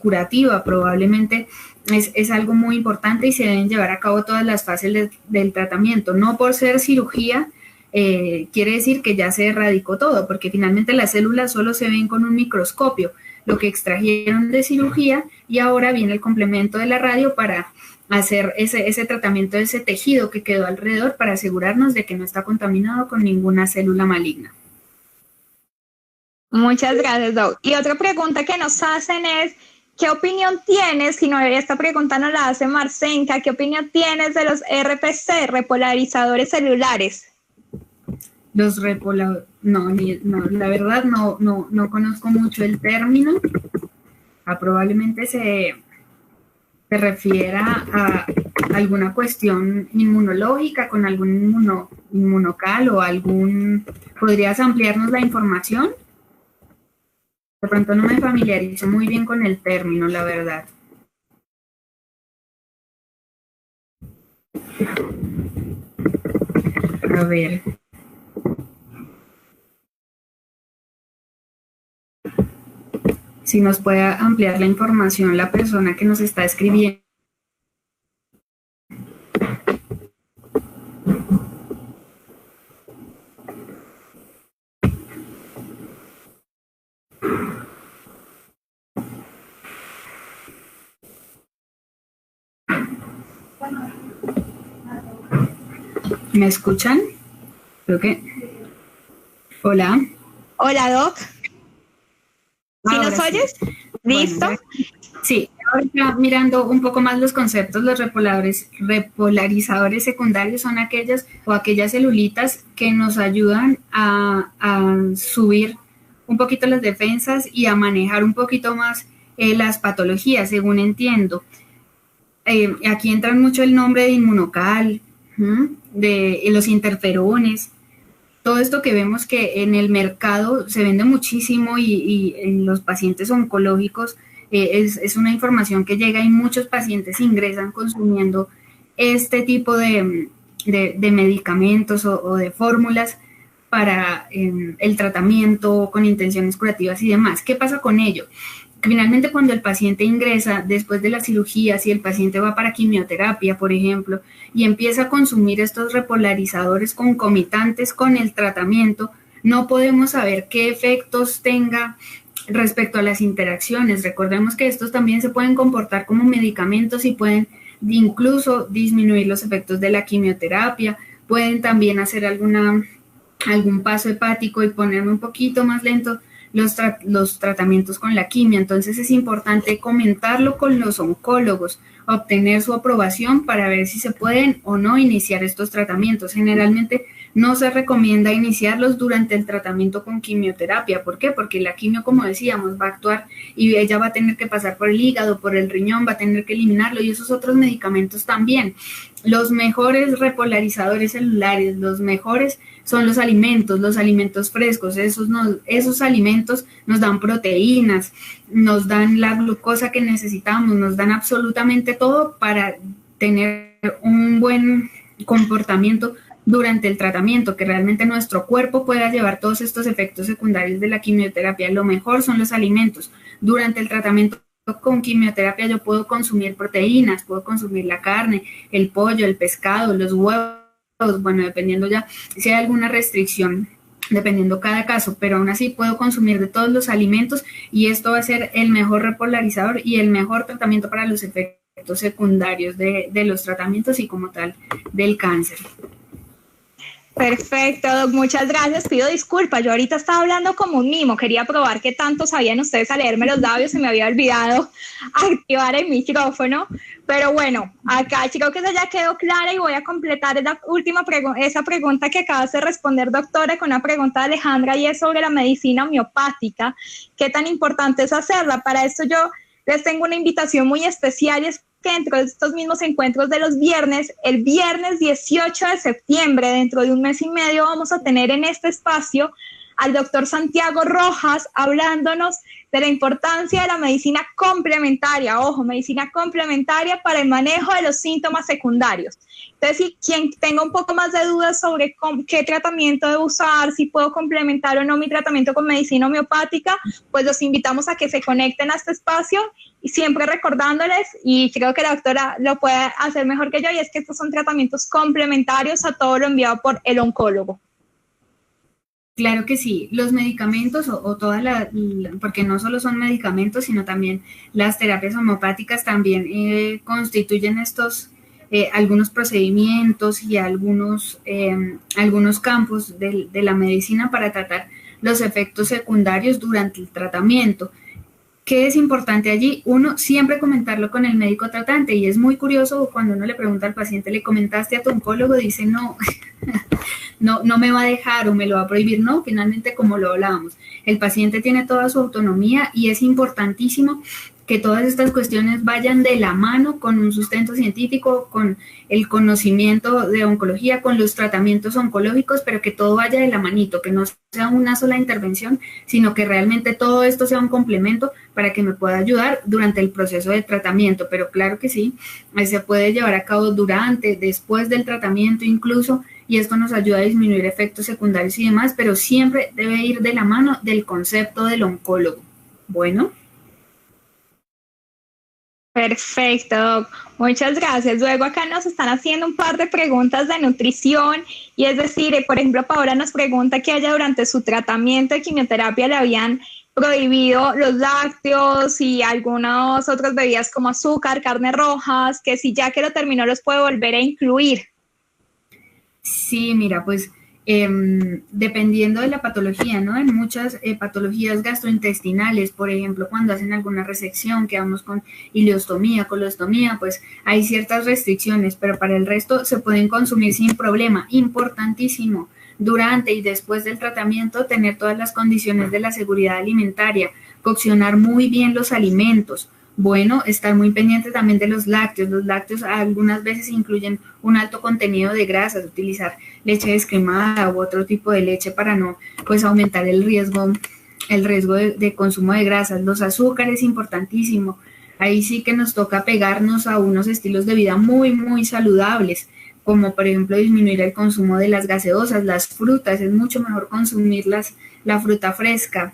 Speaker 2: curativa. Probablemente es algo muy importante y se deben llevar a cabo todas las fases del tratamiento. No por ser cirugía quiere decir que ya se erradicó todo, porque finalmente las células solo se ven con un microscopio, lo que extrajeron de cirugía, y ahora viene el complemento de la radio para hacer ese tratamiento de ese tejido que quedó alrededor para asegurarnos de que no está contaminado con ninguna célula maligna.
Speaker 1: Muchas gracias, Doc. Y otra pregunta que nos hacen es, ¿qué opinión tienes? Si no, esta pregunta nos la hace Marcenca, ¿qué opinión tienes de los RPC, repolarizadores celulares?
Speaker 2: Los no, la verdad no conozco mucho el término. Probablemente se refiera a alguna cuestión inmunológica con algún inmunocal o algún... ¿Podrías ampliarnos la información? De pronto no me familiarizo muy bien con el término, la verdad. A ver. Si nos puede ampliar la información la persona que nos está escribiendo. ¿Me escuchan? Creo que... Hola.
Speaker 1: Hola, Doc. ¿Sí nos oyes?
Speaker 2: Sí.
Speaker 1: ¿Listo?
Speaker 2: Bueno, sí, ahorita mirando un poco más los conceptos, los repolarizadores secundarios son aquellas celulitas que nos ayudan a subir un poquito las defensas y a manejar un poquito más las patologías, según entiendo. Aquí entran mucho el nombre de inmunocal, de los interferones, todo esto que vemos que en el mercado se vende muchísimo y en los pacientes oncológicos es una información que llega y muchos pacientes ingresan consumiendo este tipo de medicamentos o de fórmulas para el tratamiento con intenciones curativas y demás. ¿Qué pasa con ello? Finalmente, cuando el paciente ingresa después de la cirugía, si el paciente va para quimioterapia, por ejemplo, y empieza a consumir estos repolarizadores concomitantes con el tratamiento, no podemos saber qué efectos tenga respecto a las interacciones. Recordemos que estos también se pueden comportar como medicamentos y pueden incluso disminuir los efectos de la quimioterapia, pueden también hacer algún paso hepático y ponerme un poquito más lento los tratamientos con la quimio. Entonces es importante comentarlo con los oncólogos, obtener su aprobación para ver si se pueden o no iniciar estos tratamientos. Generalmente no se recomienda iniciarlos durante el tratamiento con quimioterapia. ¿Por qué? Porque la quimio, como decíamos, va a actuar y ella va a tener que pasar por el hígado, por el riñón, va a tener que eliminarlo y esos otros medicamentos también. Los mejores repolarizadores celulares, los mejores son los alimentos frescos. Esos alimentos nos dan proteínas, nos dan la glucosa que necesitamos, nos dan absolutamente todo para tener un buen comportamiento durante el tratamiento, que realmente nuestro cuerpo pueda llevar todos estos efectos secundarios de la quimioterapia. Lo mejor son los alimentos. Durante el tratamiento con quimioterapia yo puedo consumir proteínas, puedo consumir la carne, el pollo, el pescado, los huevos, bueno, dependiendo ya si hay alguna restricción, dependiendo cada caso, pero aún así puedo consumir de todos los alimentos y esto va a ser el mejor repolarizador y el mejor tratamiento para los efectos secundarios de los tratamientos y como tal del cáncer.
Speaker 1: Perfecto, Doc, muchas gracias. Pido disculpas, yo ahorita estaba hablando como un mimo, quería probar qué tanto sabían ustedes a leerme los labios, se me había olvidado activar el micrófono, pero bueno, acá creo que eso ya quedó clara y voy a completar esa pregunta que acabas de responder, doctora, con una pregunta de Alejandra y es sobre la medicina homeopática. ¿Qué tan importante es hacerla? Para esto yo les tengo una invitación muy especial y es que dentro de estos mismos encuentros de los viernes, el viernes 18 de septiembre, dentro de un mes y medio, vamos a tener en este espacio al doctor Santiago Rojas hablándonos de la importancia de la medicina complementaria, ojo, medicina complementaria para el manejo de los síntomas secundarios. Entonces, si quien tenga un poco más de dudas sobre qué tratamiento debo usar, si puedo complementar o no mi tratamiento con medicina homeopática, pues los invitamos a que se conecten a este espacio y siempre recordándoles, y creo que la doctora lo puede hacer mejor que yo, y es que estos son tratamientos complementarios a todo lo enviado por el oncólogo.
Speaker 2: Claro que sí, los medicamentos porque no solo son medicamentos, sino también las terapias homeopáticas también constituyen algunos procedimientos y algunos campos de la medicina para tratar los efectos secundarios durante el tratamiento. ¿Qué es importante allí? Uno, siempre comentarlo con el médico tratante, y es muy curioso cuando uno le pregunta al paciente, ¿le comentaste a tu oncólogo? Dice, no, no me va a dejar o me lo va a prohibir. No, finalmente, como lo hablábamos, el paciente tiene toda su autonomía y es importantísimo que todas estas cuestiones vayan de la mano con un sustento científico, con el conocimiento de oncología, con los tratamientos oncológicos, pero que todo vaya de la manito, que no sea una sola intervención, sino que realmente todo esto sea un complemento para que me pueda ayudar durante el proceso de tratamiento. Pero claro que sí, se puede llevar a cabo durante, después del tratamiento incluso, y esto nos ayuda a disminuir efectos secundarios y demás, pero siempre debe ir de la mano del concepto del oncólogo. Bueno.
Speaker 1: Perfecto, Doc. Muchas gracias. Luego acá nos están haciendo un par de preguntas de nutrición y es decir, por ejemplo, Paola nos pregunta que ella durante su tratamiento de quimioterapia le habían prohibido los lácteos y algunas otras bebidas como azúcar, carnes rojas, que si ya que lo terminó los puede volver a incluir.
Speaker 2: Sí, mira, pues dependiendo de la patología, ¿no? En muchas patologías gastrointestinales, por ejemplo, cuando hacen alguna resección, quedamos con ileostomía, colostomía, pues hay ciertas restricciones, pero para el resto se pueden consumir sin problema. Importantísimo, durante y después del tratamiento, tener todas las condiciones de la seguridad alimentaria, coccionar muy bien los alimentos. Bueno, estar muy pendiente también de los lácteos. Los lácteos algunas veces incluyen un alto contenido de grasas, utilizar leche descremada u otro tipo de leche para no pues aumentar el riesgo de consumo de grasas. Los azúcares, importantísimo. Ahí sí que nos toca pegarnos a unos estilos de vida muy, muy saludables, como por ejemplo disminuir el consumo de las gaseosas, las frutas. Es mucho mejor consumirlas, la fruta fresca.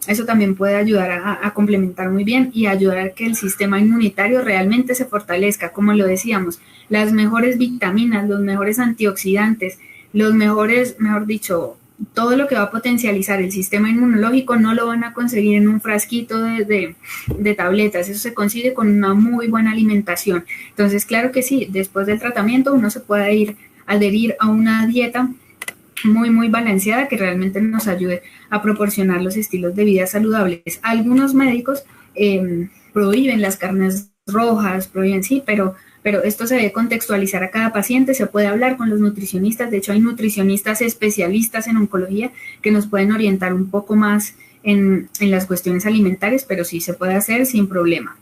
Speaker 2: Eso también puede ayudar a complementar muy bien y ayudar a que el sistema inmunitario realmente se fortalezca. Como lo decíamos, las mejores vitaminas, los mejores antioxidantes, los mejores, mejor dicho, todo lo que va a potencializar el sistema inmunológico no lo van a conseguir en un frasquito de tabletas. Eso se consigue con una muy buena alimentación. Entonces, claro que sí, después del tratamiento uno se puede adherir a una dieta muy, muy balanceada que realmente nos ayude a proporcionar los estilos de vida saludables. Algunos médicos prohíben las carnes rojas, prohíben, sí, pero esto se debe contextualizar a cada paciente, se puede hablar con los nutricionistas. De hecho, hay nutricionistas especialistas en oncología que nos pueden orientar un poco más en las cuestiones alimentarias, pero sí se puede hacer sin problema.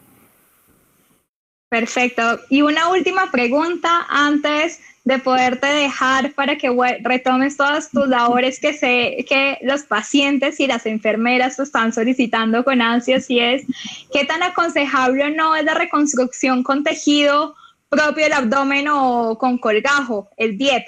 Speaker 1: Perfecto. Y una última pregunta antes de poderte dejar para que retomes todas tus labores que sé que los pacientes y las enfermeras están solicitando con ansias, y es ¿qué tan aconsejable o no es la reconstrucción con tejido propio del abdomen o con colgajo, el DIEP?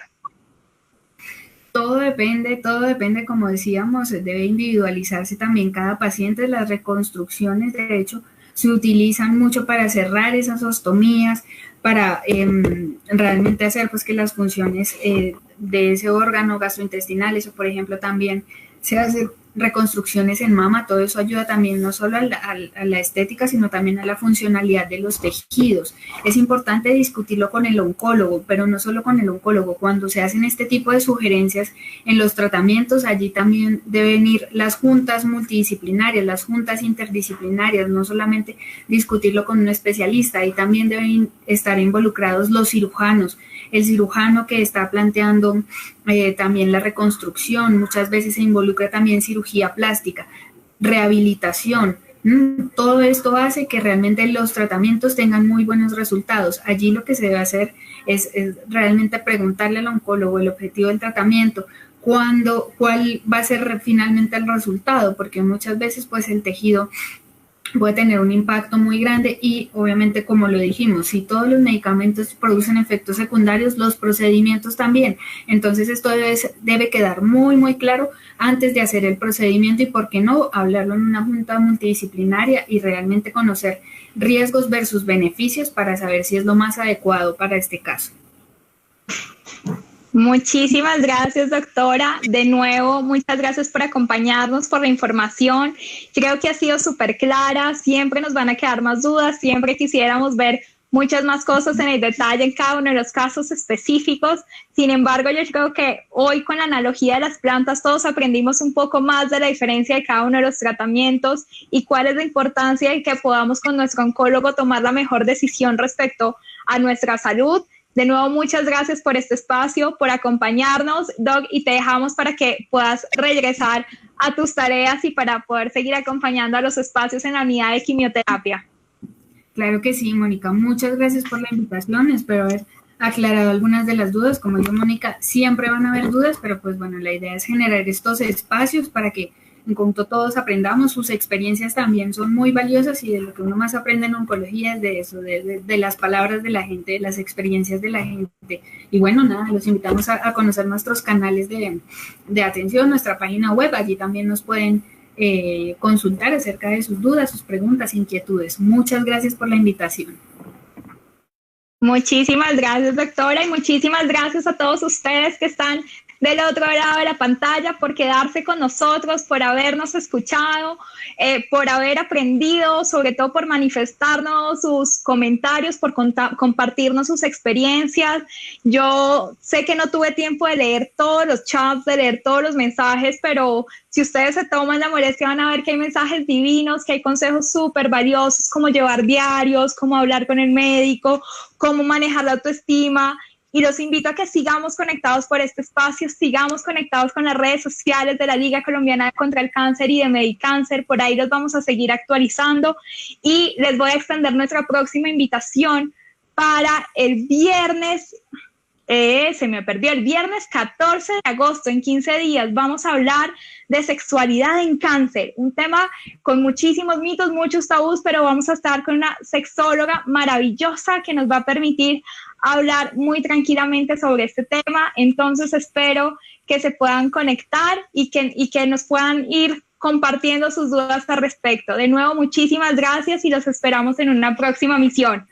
Speaker 2: Todo depende, como decíamos, debe individualizarse también cada paciente. Las reconstrucciones, de hecho, se utilizan mucho para cerrar esas ostomías, para realmente hacer pues que las funciones de ese órgano gastrointestinal, eso por ejemplo también se hace reconstrucciones en mama. Todo eso ayuda también no solo a la estética, sino también a la funcionalidad de los tejidos. Es importante discutirlo con el oncólogo, pero no solo con el oncólogo. Cuando se hacen este tipo de sugerencias en los tratamientos, allí también deben ir las juntas multidisciplinarias, las juntas interdisciplinarias, no solamente discutirlo con un especialista. Ahí también deben estar involucrados los cirujanos, el cirujano que está planteando también la reconstrucción. Muchas veces se involucra también cirugía plástica, rehabilitación. Todo esto hace que realmente los tratamientos tengan muy buenos resultados. Allí lo que se debe hacer es realmente preguntarle al oncólogo el objetivo del tratamiento, cuál va a ser finalmente el resultado, porque muchas veces pues el tejido puede tener un impacto muy grande y obviamente, como lo dijimos, si todos los medicamentos producen efectos secundarios, los procedimientos también. Entonces esto debe quedar muy, muy claro antes de hacer el procedimiento y, por qué no, hablarlo en una junta multidisciplinaria y realmente conocer riesgos versus beneficios para saber si es lo más adecuado para este caso.
Speaker 1: Muchísimas gracias, doctora. De nuevo, muchas gracias por acompañarnos, por la información. Creo que ha sido súper clara. Siempre nos van a quedar más dudas. Siempre quisiéramos ver muchas más cosas en el detalle en cada uno de los casos específicos. Sin embargo, yo creo que hoy, con la analogía de las plantas, todos aprendimos un poco más de la diferencia de cada uno de los tratamientos y cuál es la importancia de que podamos con nuestro oncólogo tomar la mejor decisión respecto a nuestra salud. De nuevo, muchas gracias por este espacio, por acompañarnos, Doc, y te dejamos para que puedas regresar a tus tareas y para poder seguir acompañando a los espacios en la unidad de quimioterapia.
Speaker 2: Claro que sí, Mónica. Muchas gracias por la invitación. Espero haber aclarado algunas de las dudas. Como dijo Mónica, siempre van a haber dudas, pero pues bueno, la idea es generar estos espacios para que en conjunto todos aprendamos. Sus experiencias también son muy valiosas y de lo que uno más aprende en oncología es de eso, de las palabras de la gente, de las experiencias de la gente. Y bueno, nada, los invitamos a conocer nuestros canales de atención, nuestra página web, allí también nos pueden consultar acerca de sus dudas, sus preguntas, inquietudes. Muchas gracias por la invitación.
Speaker 1: Muchísimas gracias, doctora, y muchísimas gracias a todos ustedes que están del otro lado de la pantalla por quedarse con nosotros, por habernos escuchado, por haber aprendido, sobre todo por manifestarnos sus comentarios, por compartirnos sus experiencias. Yo sé que no tuve tiempo de leer todos los chats, de leer todos los mensajes, pero si ustedes se toman la molestia van a ver que hay mensajes divinos, que hay consejos súper valiosos, como llevar diarios, cómo hablar con el médico, cómo manejar la autoestima. Y los invito a que sigamos conectados por este espacio, sigamos conectados con las redes sociales de la Liga Colombiana contra el Cáncer y de Medicáncer. Por ahí los vamos a seguir actualizando y les voy a extender nuestra próxima invitación para el viernes, el viernes 14 de agosto, en 15 días, vamos a hablar de sexualidad en cáncer, un tema con muchísimos mitos, muchos tabús, pero vamos a estar con una sexóloga maravillosa que nos va a permitir hablar muy tranquilamente sobre este tema. Entonces espero que se puedan conectar y que nos puedan ir compartiendo sus dudas al respecto. De nuevo, muchísimas gracias y los esperamos en una próxima misión.